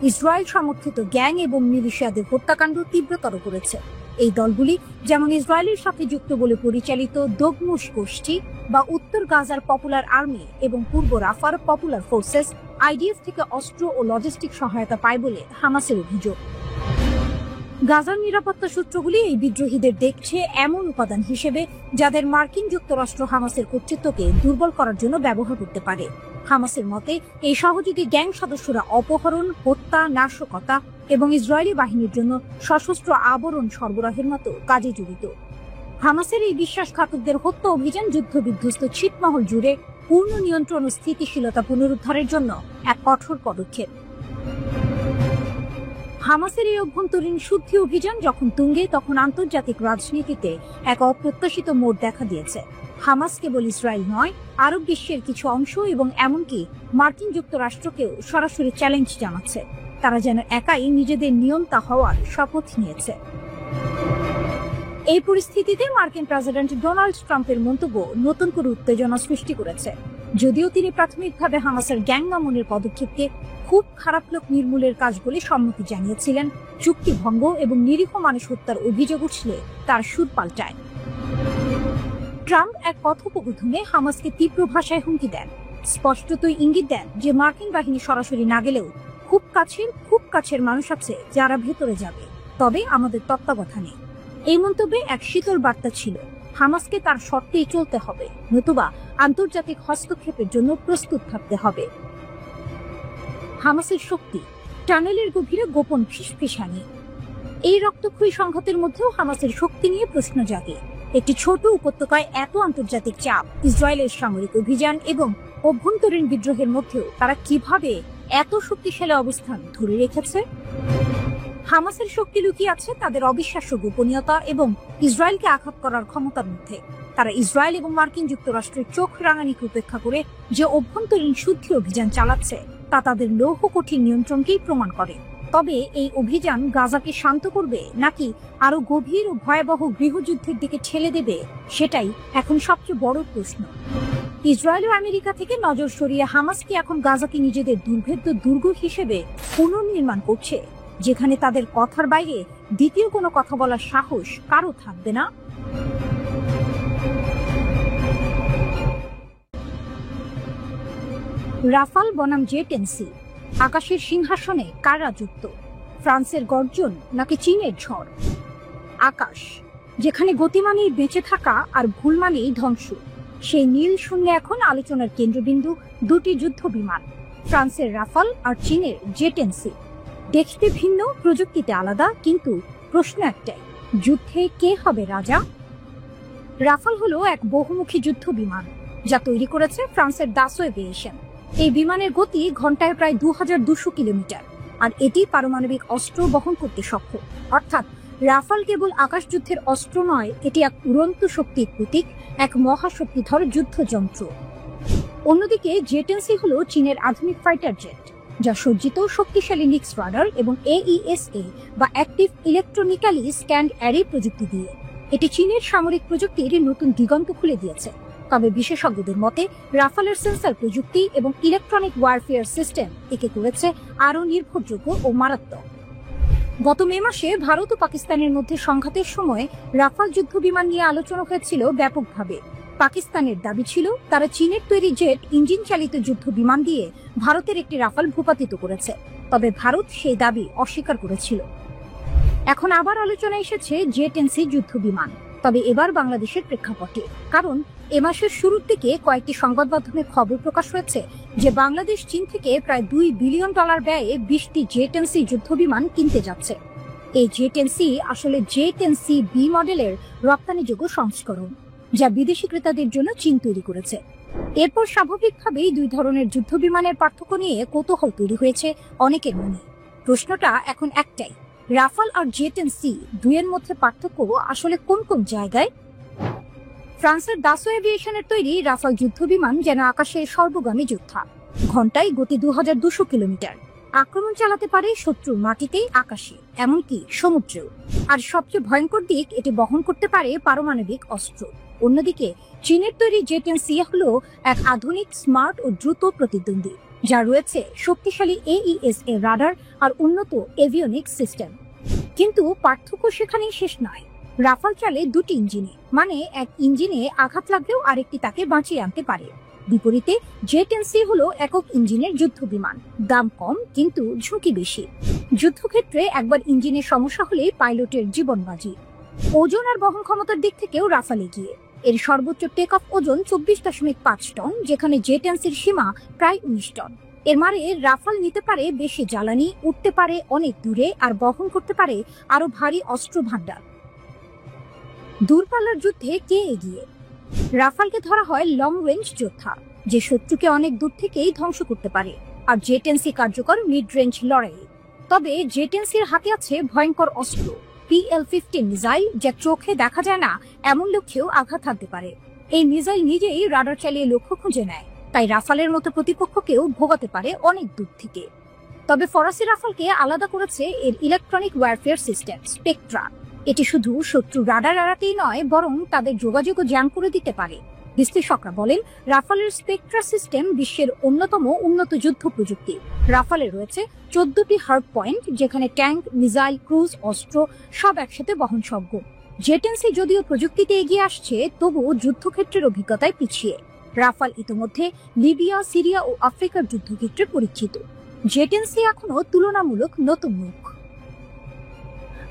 ইসরায়েল সমর্থিত গ্যাং এবং মিলিশিয়াদের হত্যাকাণ্ড তীব্রতর করেছে। এই দলগুলি যেমন ইসরায়েলের সাথে যুক্ত বলে পরিচালিত দগমুশ গোষ্ঠী বা উত্তর গাজার পপুলার আর্মি এবং পূর্ব রাফার পপুলার ফোর্সেস আইডিএফ থেকে অস্ত্র ও লজিস্টিক সহায়তা পায় বলে হামাসের অভিযোগ। গাজার নিরাপত্তা সূত্রগুলি এই বিদ্রোহীদের দেখছে এমন উপাদান হিসেবে যাদের মার্কিন যুক্তরাষ্ট্র হামাসের কর্তৃত্বকে দুর্বল করার জন্য ব্যবহার করতে পারে। হামাসের মতে এই সহযোগী গ্যাং সদস্যরা অপহরণ, হত্যা, নাশকতা এবং ইসরায়েলি বাহিনীর জন্য সশস্ত্র আবরণ সরবরাহের মতো কাজে জড়িত। হামাসের এই বিশ্বাসঘাতকদের হত্যা অভিযান যুদ্ধবিধ্বস্ত ছিটমহল জুড়ে পূর্ণ নিয়ন্ত্রণ ও স্থিতিশীলতা পুনরুদ্ধারের জন্য এক কঠোর পদক্ষেপ। হামাসের এই অভ্যন্তরীণ শুদ্ধি অভিযান যখন তুঙ্গে, তখন আন্তর্জাতিক রাজনীতিতে এক অপ্রত্যাশিত মোড় দেখা দিয়েছে। হামাস কেবল ইসরায়েল নয়, আরব বিশ্বের কিছু অংশ এবং এমনকি মার্কিন যুক্তরাষ্ট্রকেও সরাসরি চ্যালেঞ্জ জানাচ্ছে। তারা যেন একাই নিজেদের নিয়ন্তা হওয়ার শপথ নিয়েছে। এই পরিস্থিতিতে মার্কিন প্রেসিডেন্ট ডোনাল্ড ট্রাম্পের মন্তব্য নতুন করে উত্তেজনা সৃষ্টি করেছে। যদিও তিনি প্রাথমিকভাবে হামাসের গ্যাং দমনের পদক্ষেপকে খুব খারাপ লোক নির্মূলের কাজ বলে সম্মতি জানিয়েছিলেন, চুক্তি ভঙ্গ এবং নিরীহ মানুষ হত্যার অভিযোগ উঠলে তার সুর পাল্টায়। ট্রাম্প এক কথোপকথনে হামাসকে তীব্র ভাষায় হুমকি দেন, স্পষ্টতই ইঙ্গিত দেন যে মার্কিন বাহিনী সরাসরি না গেলেও খুব কাছের মানুষ আছে যারা ভেতরে যাবে, তবে আমাদের তত্ত্বাবধানে। এই মন্তব্যে এক শীতল বার্তা ছিল, হামাসকে তার শর্তেই চলতে হবে, নতুবা আন্তর্জাতিক হস্তক্ষেপের জন্য প্রস্তুত থাকতে হবে। হামাসের শক্তি, টানেলের গভীরে গোপন ফিসফিসানি। এই রক্তক্ষয়ী সংঘাতের মধ্যেও হামাসের শক্তি নিয়ে প্রশ্ন জাগে। একটি ছোট উপত্যকায় এত আন্তর্জাতিক চাপ, ইসরায়েলের সামরিক অভিযান এবং অভ্যন্তরীণ বিদ্রোহের মধ্যেও তারা কিভাবে এত শক্তিশালী অবস্থান ধরে রেখেছে? হামাসের শক্তি লুকিয়ে আছে তাদের অবিশ্বাস্য গোপনীয়তা এবং ইসরায়েলকে আঘাত করার ক্ষমতার মধ্যে। তারা ইসরায়েল এবং মার্কিন যুক্তরাষ্ট্রের চোখ রাঙানিকে উপেক্ষা করে যে অভ্যন্তরীণ শুদ্ধি অভিযান চালাচ্ছে তা তাদের লৌহ কঠিন নিয়ন্ত্রণকেই প্রমাণ করে। তবে এই অভিযান গাজাকে শান্ত করবে নাকি আরো গভীর ও ভয়াবহ গৃহযুদ্ধের দিকে ঠেলে দেবে, সেটাই এখন সবচেয়ে বড় প্রশ্ন। ইসরায়েল ও আমেরিকা থেকে নজর সরিয়ে হামাস কি এখন গাজাকে নিজেদের দুর্ভেদ্য দুর্গ হিসেবে পুনর্নির্মাণ করছে, যেখানে তাদের কথার বাইরে দ্বিতীয় কোনো কথা বলার সাহস কারো থাকবে না? রাফাল বনাম জেট-এনসি, আকাশের সিংহাসনে কার রাজত্ব? ফ্রান্সের গর্জন নাকি চীনের ঝড়? আকাশ, যেখানে গতি মানেই বেঁচে থাকা আর ভুল মানেই ধ্বংস, সেই নীল শূন্যে এখন আলোচনার কেন্দ্রবিন্দু দুটি যুদ্ধ বিমান, ফ্রান্সের রাফাল আর চীনের জেট-এনসি। দেখতে ভিন্ন, প্রযুক্তিতে আলাদা, কিন্তু প্রশ্ন একটাই, যুদ্ধে কে হবে রাজা? রাফাল হলো এক বহুমুখী যুদ্ধ বিমান যা তৈরি করেছে ফ্রান্সের দাসো এভিয়েশন। এই বিমানের গতি ঘন্টায় প্রায় 2200 কিলোমিটার, আর এটি পারমাণবিক অস্ত্র বহন করতে সক্ষম। অর্থাৎ রাফাল কেবল আকাশ যুদ্ধের অস্ত্র নয়, এটি এক উড়ন্ত শক্তির প্রতীক, এক মহাশক্তিধর যুদ্ধযন্ত্র। অন্যদিকে জেট-এনসি হলো চীনের আধুনিক ফাইটার জেট, যা সজ্জিত শক্তিশালী নিক্স রাডার এবং AESA বা অ্যাক্টিভ ইলেকট্রনিক্যালি স্ক্যান্ড অ্যারে প্রযুক্তি দিয়ে। এটি চীনের সামরিক প্রযুক্তির নতুন দিগন্ত খুলে দিয়েছে। তবে বিশেষজ্ঞদের মতে রাফালের সেন্সর প্রযুক্তি এবং ইলেকট্রনিক ওয়ারফেয়ার সিস্টেম একে করেছে আরও নির্ভরযোগ্য ও মারাত্মক। গত মে মাসে ভারত ও পাকিস্তানের মধ্যে সংঘাতের সময় রাফাল যুদ্ধ বিমান নিয়ে আলোচনা হয়েছিল ব্যাপকভাবে। পাকিস্তানের দাবি ছিল তারা চীনের তৈরি জেট ইঞ্জিন চালিত যুদ্ধ বিমান দিয়ে ভারতের একটি রাফাল ভূপাতিত করেছে, তবে ভারত সেই দাবি অস্বীকার করেছিল। এখন আবার আলোচনা এসেছে জেট-এনসি যুদ্ধ বিমান, তবে এবার বাংলাদেশের প্রেক্ষাপটে। কারণ এ মাসের শুরুর দিকে কয়েকটি সংবাদ মাধ্যমে খবর প্রকাশ হয়েছে যে বাংলাদেশ চীন থেকে প্রায় $2 বিলিয়ন ব্যয়ে 20টি জেট-এনসি যুদ্ধ বিমান কিনতে যাচ্ছে। এই জেট-এনসি আসলে জেট-এনসি বি মডেলের রপ্তানিযোগ্য সংস্করণ, যা বিদেশি ক্রেতাদের জন্য চীন তৈরি করেছে। এরপর স্বাভাবিকভাবেই দুই ধরনের যুদ্ধ বিমানের পার্থক্য নিয়ে কৌতূহল তৈরি হয়েছে অনেকের মনে। প্রশ্নটা এখন একটাই, রাফাল আর জেট-এনসি দুইয়ের মধ্যে পার্থক্য আসলে কোন কোন জায়গায়? ফ্রান্সের দাসো এভিয়েশনের তৈরি রাফাল যুদ্ধ বিমান যেন আকাশের সর্বগামী যোদ্ধা। ঘন্টায় গতি 2200 কিলোমিটার, আক্রমণ চালাতে পারে শত্রুর মাটিতে, আকাশে, এমনকি সমুদ্রেও। আর সবচেয়ে ভয়ঙ্কর দিক, এটি বহন করতে পারে পারমাণবিক অস্ত্র। অন্যদিকে চীনের তৈরি জেট-এনসি হলো এক আধুনিক, স্মার্ট ও দ্রুত প্রতিদ্বন্দ্বী, যা রয়েছে শক্তিশালী AESA রাডার আর উন্নত এভিওনিক্স সিস্টেম। কিন্তু পার্থক্য সেখানেই শেষ নয়। রাফাল চলে দুটি ইঞ্জিনে, মানে এক ইঞ্জিনে আঘাত লাগলেও আরেকটি তাকে বাঁচিয়ে আনতে পারে। বিপরীতে জে-10সি হলো একক ইঞ্জিনের যুদ্ধ বিমান, দাম কম কিন্তু ঝুঁকি বেশি। যুদ্ধক্ষেত্রে একবার ইঞ্জিনের সমস্যা হলে পাইলটের জীবন বাজি। ওজন আর বহন ক্ষমতার দিক থেকেও রাফাল এগিয়ে। এর সর্বোচ্চ টেক অফ ওজন 24.5 টন, যেখানে জে-10সির সীমা প্রায় 19 টন। এর মানে রাফাল নিতে পারে বেশি জ্বালানি, উঠতে পারে অনেক দূরে, আর বহন করতে পারে আরো ভারী অস্ত্র ভান্ডার। দূরপাল্লার যুদ্ধে কে এগিয়ে? রাফালকে ধরা হয় লং রেঞ্জ যোদ্ধা, যে শত্রুকে অনেক দূর থেকেই ধ্বংস করতে পারে, আর জে-10সি কার্যকর মিড রেঞ্জ লড়াই। তবে জে-10সির হাতে আছে ভয়ঙ্কর অস্ত্র PL-15 মিসাইল, যা চোখে দেখা যায় না এমন লক্ষ্যেও আঘাত হানতে পারে। এই মিসাইল নিজেই রাডার চালিয়ে লক্ষ্য খুঁজে নেয়, তাই রাফালের মতো প্রতিপক্ষকেও ভোগাতে পারে অনেক দূর থেকে। তবে ফরাসি রাফালকে আলাদা করেছে এর ইলেকট্রনিক ওয়ারফেয়ার সিস্টেম স্পেকট্রা। এটি শুধু শত্রু রাডার এড়াতেই নয়, বরং তাদের যোগাযোগও জ্যাম করে দিতে পারে। বিশ্লেষকরা বলেন, রাফালের স্পেকট্রা সিস্টেম বিশ্বের অন্যতম উন্নত যুদ্ধ প্রযুক্তি। রাফালে রয়েছে 14টি হার্ড পয়েন্ট, যেখানে ট্যাঙ্ক, মিসাইল, ক্রুজ অস্ত্র সব একসাথে বহনযোগ্য। জে-10সি যদিও প্রযুক্তিতে এগিয়ে আসছে, তবুও যুদ্ধক্ষেত্রের অভিজ্ঞতায় পিছিয়ে। রাফাল ইতিমধ্যে লিবিয়া, সিরিয়া ও আফ্রিকার যুদ্ধক্ষেত্রে পরিচিত। জে-10সি এখনো তুলনামূলক নতুন মুখ।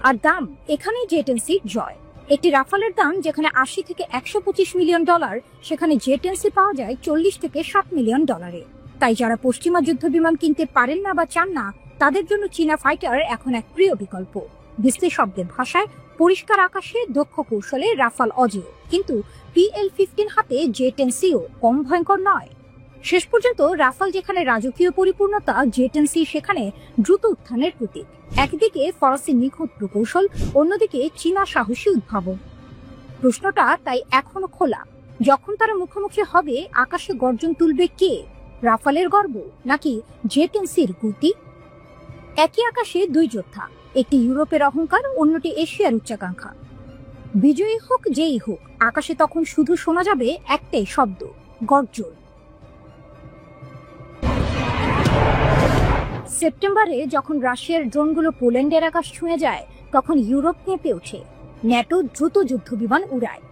আর দাম, এখানেই জে-10সির জয়। একটি রাফালের দাম যেখানে 80 থেকে 125 মিলিয়ন ডলার, সেখানে জে-10সি পাওয়া যায় 40 থেকে 60 মিলিয়ন ডলারে। তাই যারা পশ্চিমা যুদ্ধ বিমান কিনতে পারেন না বা চান না, তাদের জন্য চীনা ফাইটার এখন এক প্রিয় বিকল্প। বিশ্লেষকদের ভাষায়, পরিষ্কার আকাশে দক্ষ কৌশলে রাফাল অজেয়, কিন্তু PL-15 হাতে জে-10সিও কম ভয়ঙ্কর নয়। শেষ পর্যন্ত রাফাল যেখানে রাজকীয় পরিপূর্ণতা, জে-10সি সেখানে দ্রুত উত্থানের প্রতীক। একদিকে ফরাসি নিখুঁত প্রকৌশল, অন্যদিকে চীনা সাহসী উদ্ভাবন। প্রশ্নটা তাই এখনো খোলা, যখন তারা মুখোমুখি হবে আকাশে গর্জন তুলবে কে? রাফালের গর্ব নাকি জে-10সির গতি? একই আকাশে দুই যোদ্ধা, একটি ইউরোপের অহংকার, অন্যটি এশিয়ার উচ্চাকাঙ্ক্ষা। বিজয়ী হোক যেই হোক, আকাশে তখন শুধু শোনা যাবে একটাই শব্দ, গর্জন। সেপ্টেম্বরে যখন রাশিয়ার ড্রোনগুলো পোল্যান্ডের আকাশ ছুঁয়ে যায়, তখন ইউরোপ কেঁপে ওঠে। ন্যাটো দ্রুত যুদ্ধ বিমান উড়ায়।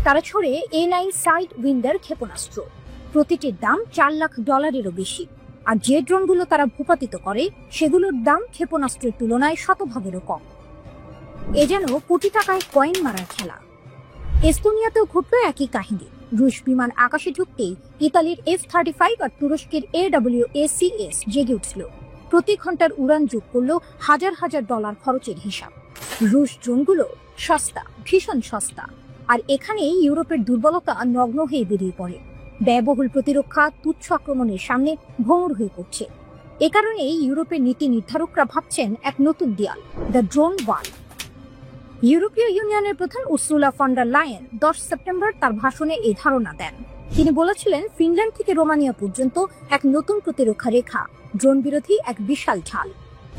তারা ছড়ে A9 সাইড উইন্ডার ক্ষেপণাস্ত্র, প্রতিটির দাম $4 লাখ বেশি। আর যে ড্রোনগুলো তারা ভূপাতিত করে, সেগুলোর দাম ক্ষেপণাস্ত্রের তুলনায় শতভাগেরও কম। এ যেন কোটি টাকায় কয়েন মারার খেলা। এস্তোনিয়াতেও ঘটল একই কাহিনী। রুশ বিমান আকাশে ঢুকতেই ইতালির F-35 আর তুরস্কের AWACS জেগে উঠল। প্রতি ঘন্টার উড়ান যোগ করল হাজার হাজার ডলার খরচের হিসাব। রুশ ড্রোনগুলো সস্তা, ভীষণ সস্তা। আর এখানেই ইউরোপের দুর্বলতা নগ্ন হয়ে বেরিয়ে পড়ে। ব্যয়বহুল প্রতিরক্ষা তুচ্ছ আক্রমণের সামনে ভঙ্গুর হয়ে পড়ছে। এ কারণেই ইউরোপের নীতি নির্ধারকরা ভাবছেন এক নতুন দেয়াল, দ্য ড্রোন ওয়াল। ইউরোপীয় ইউনিয়নের প্রধান Ursula von der Leyen 10 September তার ভাষণে এই ধারণা দেন। তিনি বলেছিলেন, ফিনল্যান্ড থেকে রোমানিয়া পর্যন্ত এক নতুন প্রতিরক্ষা রেখা, ড্রোন বিরোধী এক বিশাল ঢাল।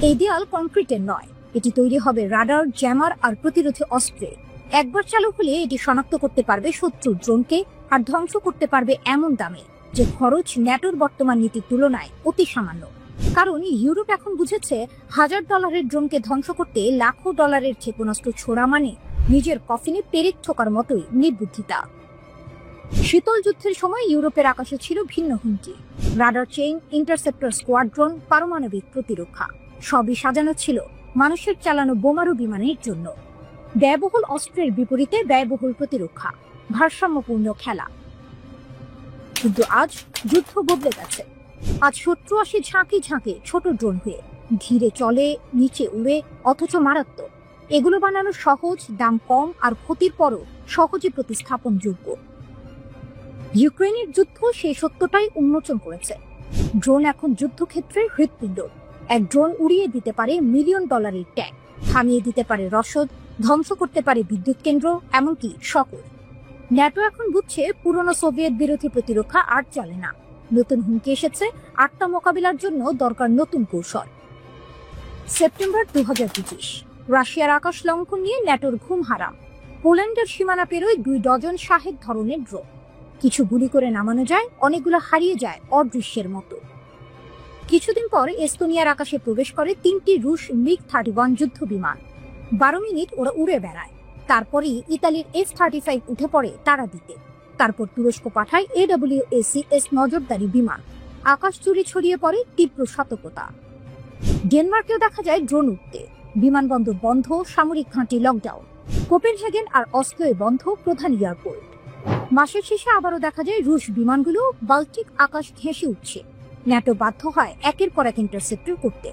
এই দেয়াল কংক্রিটের নয়, এটি তৈরি হবে রাডার, জ্যামার আর প্রতিরোধী অস্ত্রে। একবার চালু হলে এটি শনাক্ত করতে পারবে শত্রুর ড্রোনকে, আর ধ্বংস করতে পারবে এমন দামে যে খরচ ন্যাটোর বর্তমান নীতির তুলনায় অতি সামান্য। কারণ ইউরোপ এখন বুঝেছে, $1000 ড্রোনকে ধ্বংস করতে লাখো ডলারের ক্ষেপণাস্ত্র ছোড়া মানে নিজের কফিনে পেরেক ঠোকার মতোই নির্বুদ্ধিতা। শীতল যুদ্ধের সময় ইউরোপের আকাশে ছিল ভিন্ন হুমকি। রাডার চেইন, ইন্টারসেপ্টর স্কোয়াড্রন, পারমাণবিক প্রতিরক্ষা সবই সাজানো ছিল মানুষের চালানো বোমারু বিমানের জন্য। ব্যয়বহুল অস্ত্রের বিপরীতে ব্যয়বহুল প্রতিরক্ষা, ভারসাম্যপূর্ণ খেলা। কিন্তু আজ যুদ্ধ বদলে গেছে। আজ শত্রু আসে ঝাঁকে ঝাঁকে ছোট ড্রোন হয়ে, ধীরে চলে, নিচে উড়ে, অথচ মারাত্মক। এগুলো বানানো সহজ, দাম কম, আর ক্ষতির পরও সহজে প্রতিস্থাপনযোগ্য। ইউক্রেনের যুদ্ধ সেই সত্যটাই উন্মোচন করেছে। ড্রোন এখন যুদ্ধক্ষেত্রের হৃৎপিণ্ড। এক ড্রোন উড়িয়ে দিতে পারে $মিলিয়ন ট্যাঙ্ক, থামিয়ে দিতে পারে রসদ, ধ্বংস করতে পারে বিদ্যুৎ কেন্দ্র, এমনকি শহর। ন্যাটো এখন বুঝছে, পুরনো সোভিয়েত বিরোধী প্রতিরক্ষা আর চলে না। নতুন হুমকি এসেছে, আটটা মোকাবিলার জন্য দরকার নতুন কৌশল। সেপ্টেম্বর 2025, রাশিয়ার আকাশ লঙ্ঘন নিয়ে ন্যাটোর ঘুম হারাম। পোল্যান্ডের সীমানা পেরোয় 2 ডজন শাহেদ ধরনের ড্রোন। কিছু গুলি করে নামানো যায়, অনেকগুলো হারিয়ে যায় অদৃশ্যের মতো। কিছুদিন পর এস্তোনিয়ার আকাশে প্রবেশ করে 3টি রুশ MiG-31 যুদ্ধ বিমান। 12 মিনিট ওরা উড়ে বেড়ায়। তারপরেই ইতালির F-35 উঠে পড়ে তারা দিতে। তারপর তুরস্ক পাঠায় AWACS নজরদারি বিমান। আকাশ জুড়ে ছড়িয়ে পড়ে তীব্র সতর্কতা। ডেনমার্কেও দেখা যায় ড্রোন উঠতে। বিমানবন্দর বন্ধ, সামরিক ঘাঁটি লকডাউন। কোপেনহেগেন আর অস্লোয় বন্ধ প্রধান এয়ারপোর্ট। মাসের শেষে আবারও দেখা যায় রুশ বিমানগুলো বাল্টিক আকাশ ঘেঁষে উঠছে। ন্যাটো বাধ্য হয় একের পর এক ইন্টারসেপ্টর করতে।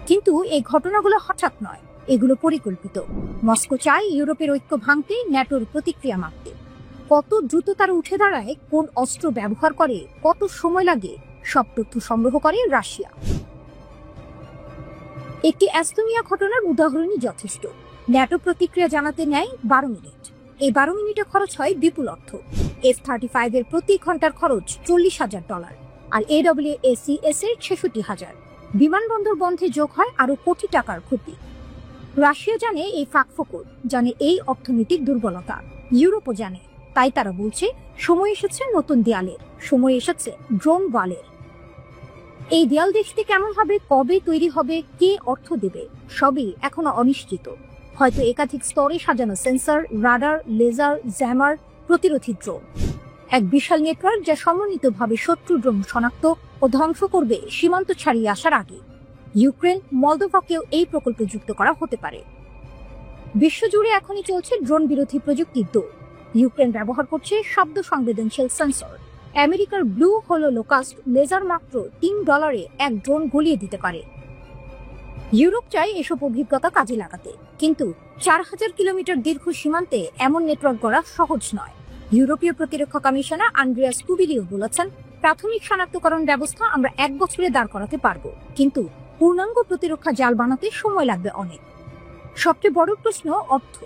কিন্তু এই ঘটনাগুলো হঠাৎ নয়, এগুলো পরিকল্পিত। মস্কো চায় ইউরোপের ঐক্য ভাঙতে, ন্যাটোর প্রতিক্রিয়া মাপতে। কত দ্রুত তারা উঠে দাঁড়ায়, কোন অস্ত্র ব্যবহার করে, কত সময় লাগে, সব তথ্য সংগ্রহ করে রাশিয়া। একটি এস্তোনিয়া ঘটনার উদাহরণই যথেষ্ট। ন্যাটো প্রতিক্রিয়া জানাতে নেয় 12 মিনিট। এই 12 মিনিটে খরচ হয় বিপুল অর্থ। F-35 এর প্রতি ঘন্টার খরচ $40,000 আর AWACS এর 66,000। বিমানবন্দর বন্ধে যোগ হয় আরো কোটি টাকার ক্ষতি। রাশিয়া জানে এই ফাঁকফোকর, জানে এই অর্থনৈতিক দুর্বলতা। ইউরোপও জানে, তাই তারা বলছে সময় এসেছে নতুন দেয়ালের, সময় এসেছে ড্রোন ওয়ালের। এই দেয়াল দেখতে কেমন হবে, কবে তৈরি হবে, কে অর্থ দেবে, সবই এখনো অনিশ্চিত। হয়তো একাধিক স্তরে সাজানো সেন্সর, রাডার, লেজার, জ্যামার, প্রতিরোধী ড্রোন। এক বিশাল নেটওয়ার্ক যা সমন্বিতভাবে শত্রু ড্রোন শনাক্ত ও ধ্বংস করবে সীমান্ত ছাড়িয়ে আসার আগে। ইউক্রেন, মলদোভাকেও এই প্রকল্পে যুক্ত করা হতে পারে। বিশ্বজুড়ে এখনই চলছে ড্রোন বিরোধী প্রযুক্তির দৌড়। ইউক্রেন ব্যবহার করছে শব্দ সংবেদনশীল সেন্সর। আমেরিকার ব্লু হোলোকাস্ট লেজার মাত্র $3 এক ড্রোন গলিয়ে দিতে পারে। ইউরোপ চায় এসব অভিজ্ঞতা কাজে লাগাতে, কিন্তু 4000 কিলোমিটার দীর্ঘ সীমান্তে এমন নেটওয়ার্ক গড়া সহজ নয়। ইউরোপীয় প্রতিরক্ষা কমিশনার আন্দ্রেয়াস কুবিলিও বলেছেন, প্রাথমিক শনাক্তকরণ ব্যবস্থা আমরা 1 বছরে দাঁড় করাতে পারবো, কিন্তু পূর্ণাঙ্গ প্রতিরক্ষা জাল বানাতে সময় লাগবে অনেক। সবচেয়ে বড় প্রশ্ন অর্থ।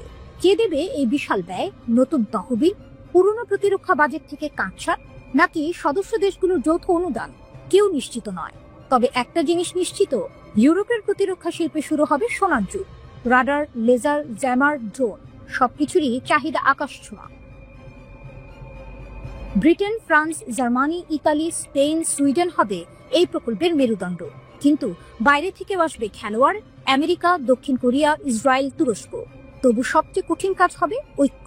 কে দেবে এই বিশাল ব্যয়? নতুন তহবিল, পুরনো প্রতিরক্ষা বাজেট থেকে কাটছাট, নাকি সদস্য দেশগুলোর যৌথ অনুদান? কেউ নিশ্চিত নয়। তবে একটা জিনিস নিশ্চিত, ইউরোপের প্রতিরক্ষা শিল্পে শুরু হবে সোনার যুগ। রাডার, লেজার, জ্যামার, ড্রোন সবকিছুরই চাহিদা আকাশ ছোঁয়া। Britain, France, Germany, Italy, Spain, Sweden হবে এই প্রকল্পের মেরুদণ্ড। কিন্তু বাইরে থেকে আসবে খেলোয়াড়, আমেরিকা, দক্ষিণ কোরিয়া, ইসরায়েল, তুরস্ক। তবু সবচেয়ে কঠিন কাজ হবে ঐক্য।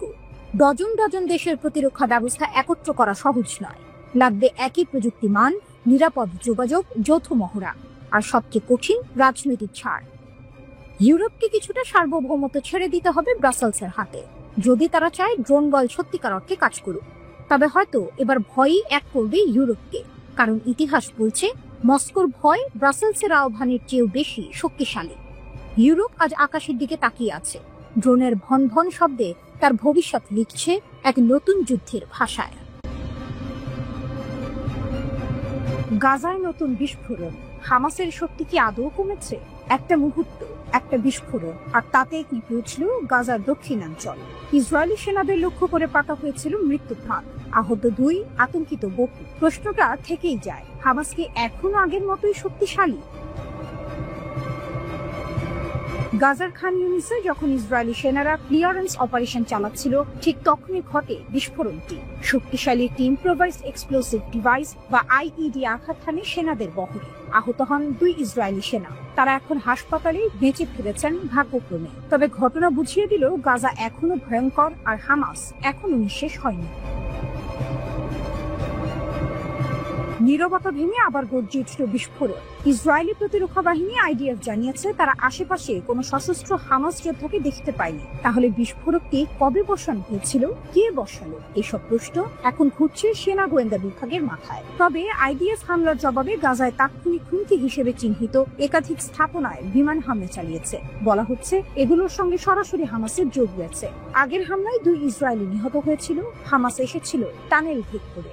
ডজন ডজন দেশের প্রতিরক্ষা ব্যবস্থা একত্র করা সহজ নয়। লাগবে একই প্রযুক্তি মান, নিরাপদ যোগাযোগ, যৌথ মহড়া, আর সবচেয়ে কঠিন রাজনৈতিক ছাড়। ইউরোপকে কিছুটা সার্বভৌমত্ব ছেড়ে দিতে হবে ব্রাসেলসের হাতে, যদি তারা চায় ড্রোন বল সত্যিকার অর্থে কাজ করুক। তবে হয়তো এবার ভয়ই এক করবে ইউরোপকে, কারণ ইতিহাস বলছে মস্কোর ভয় ব্রাসেলসের আহ্বানের চেয়েও বেশি শক্তিশালী। ইউরোপ আজ আকাশের দিকে তাকিয়ে আছে, ড্রোনের ভন ভন শব্দে তার ভবিষ্যৎ লিখছে এক নতুন যুদ্ধের ভাষায়। গাজায় নতুন বিস্ফোরণ। হামাসের শক্তি কি আদৌ কমেছে? একটা মুহূর্ত, একটা বিস্ফোরণ, আর তাতে কি পৌঁছল গাজার দক্ষিণাঞ্চল। ইসরায়েলি সেনাদের লক্ষ্য করে পাতা হয়েছিল মৃত্যু ফাঁদ। আহত 2, আতঙ্কিত বহু। প্রশ্নটা থেকেই যায়, হামাস কি এখনো আগের মতোই শক্তিশালী? গাজার খান ইউনিসে যখন ইসরায়েলি সেনারা ক্লিয়ারেন্স অপারেশন চালাচ্ছিল, ঠিক তখনই ঘটে বিস্ফোরণটি। শক্তিশালী একটি ইম্প্রোভাইজড এক্সপ্লোসিভ ডিভাইস বা আইইডি আঘাত হানে সেনাদের বহরে। আহত হন 2 ইসরায়েলি সেনা। তারা এখন হাসপাতালে, বেঁচে ফিরেছেন ভাগ্যক্রমে। তবে ঘটনা বুঝিয়ে দিল গাজা এখনো ভয়ঙ্কর, আর হামাস এখনো নিঃশেষ হয়নি। নীরবতা ভেঙে আবার গর্জে উঠল বিস্ফোরণ। ইসরায়েলি প্রতিরক্ষা বাহিনী আইডিএফ জানিয়েছে তারা আশেপাশে কোনো সশস্ত্র হামাস যোদ্ধাকে দেখতে পায়নি। তাহলে বিস্ফোরকটি কবে বসানো হয়েছিল, কে বসালো, এসব প্রশ্ন এখন ঘুরছে সেনা গোয়েন্দা বিভাগের মাথায়। তবে আইডিএফ হামলার জবাবে গাজায় তাৎক্ষণিক হুমকি হিসেবে চিহ্নিত একাধিক স্থাপনায় বিমান হামলা চালিয়েছে। বলা হচ্ছে এগুলোর সঙ্গে সরাসরি হামাসের যোগ রয়েছে। আগের হামলায় 2 ইসরায়েলি নিহত হয়েছিল। হামাস এসেছিল টানেল ভেদ করে।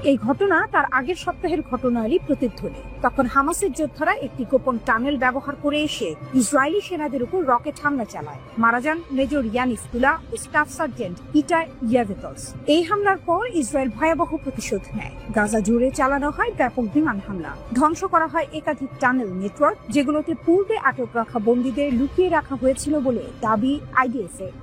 এই ঘটনা তার আগের সপ্তাহের ঘটনারই প্রতিধ্বনি। তখন হামাসের যোদ্ধারা একটি গোপন টানেল ব্যবহার করে এসে ইসরায়েলি সেনাদের উপর রকেট হামলা চালায়। মারা যান মেজর ইয়ানিস তুলা ও স্টাফ সার্জেন্ট ইটা ইয়াভেতলস। এই হামলার পর ইসরায়েল ভয়াবহ প্রতিশোধ নেয়। গাজা জুড়ে চালানো হয় ব্যাপক বিমান হামলা। ধ্বংস করা হয় একাধিক টানেল নেটওয়ার্ক, যেগুলোতে পূর্বে আটক রাখা বন্দীদের লুকিয়ে রাখা হয়েছিল বলে দাবি আইডিএফ এর।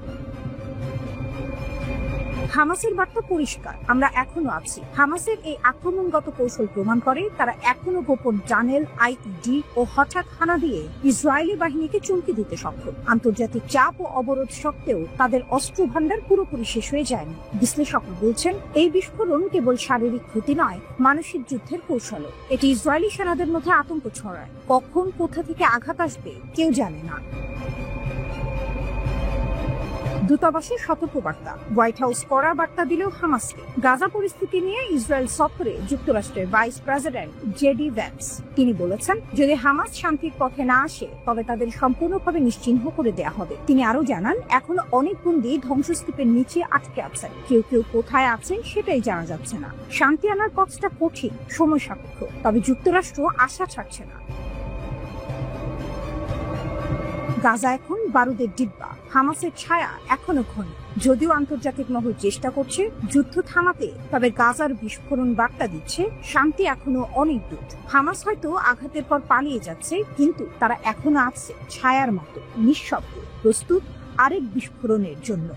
হামাসের বার্তা পরিষ্কার, আমরা এখনো আছি। হামাসের এই আক্রমণগত কৌশল প্রমাণ করে তারা এখনো গোপন টানেল, আইইডি ও হঠাৎ হানা দিয়ে ইসরায়েলি বাহিনীকে চমকে দিতে সক্ষম। আন্তর্জাতিক চাপ ও অবরোধ সত্ত্বেও তাদের অস্ত্র ভান্ডার পুরোপুরি শেষ হয়ে যায়নি। বিশ্লেষকরা বলছেন, এই বিস্ফোরণ কেবল শারীরিক ক্ষতি নয়, মানসিক যুদ্ধের কৌশলও। এটি ইসরায়েলি সেনাদের মধ্যে আতঙ্ক ছড়ায়। কখন কোথা থেকে আঘাত আসবে কেউ জানে না। দূতাবাসের সতর্কবার্তা, হোয়াইট হাউস কড়া বার্তা দিলেও হামাসকে। গাজা পরিস্থিতি নিয়ে ইসরায়েল সফরে যুক্তরাষ্ট্রের ভাইস প্রেসিডেন্ট জেডি ভ্যান্স। তিনি বলেছেন, যদি হামাস শান্তির পথে না আসে তবে তাদের সম্পূর্ণভাবে নিশ্চিহ্ন করে দেয়া হবে। তিনি আরো জানান, এখনো অনেক বন্দী ধ্বংসস্তূপের নিচে আটকে আছেন। কেউ কেউ কোথায় আছে সেটাই জানা যাচ্ছে না। শান্তি আনার পথটা কঠিন, সময় সাপেক্ষ, তবে যুক্তরাষ্ট্র আশা ছাড়ছে না। গাজা এখন বারুদের ডিব্বা, হামাসের ছায়া এখনো ঘন। যদিও আন্তর্জাতিক মহল চেষ্টা করছে যুদ্ধ থামাতে, তবে গাজার বিস্ফোরণ বার্তা দিচ্ছে শান্তি এখনো অনেক দূর। হামাস হয়তো আঘাতের পর পালিয়ে যাচ্ছে, কিন্তু তারা এখনো আছে ছায়ার মতো, নিঃশব্দ, প্রস্তুত আরেক বিস্ফোরণের জন্য।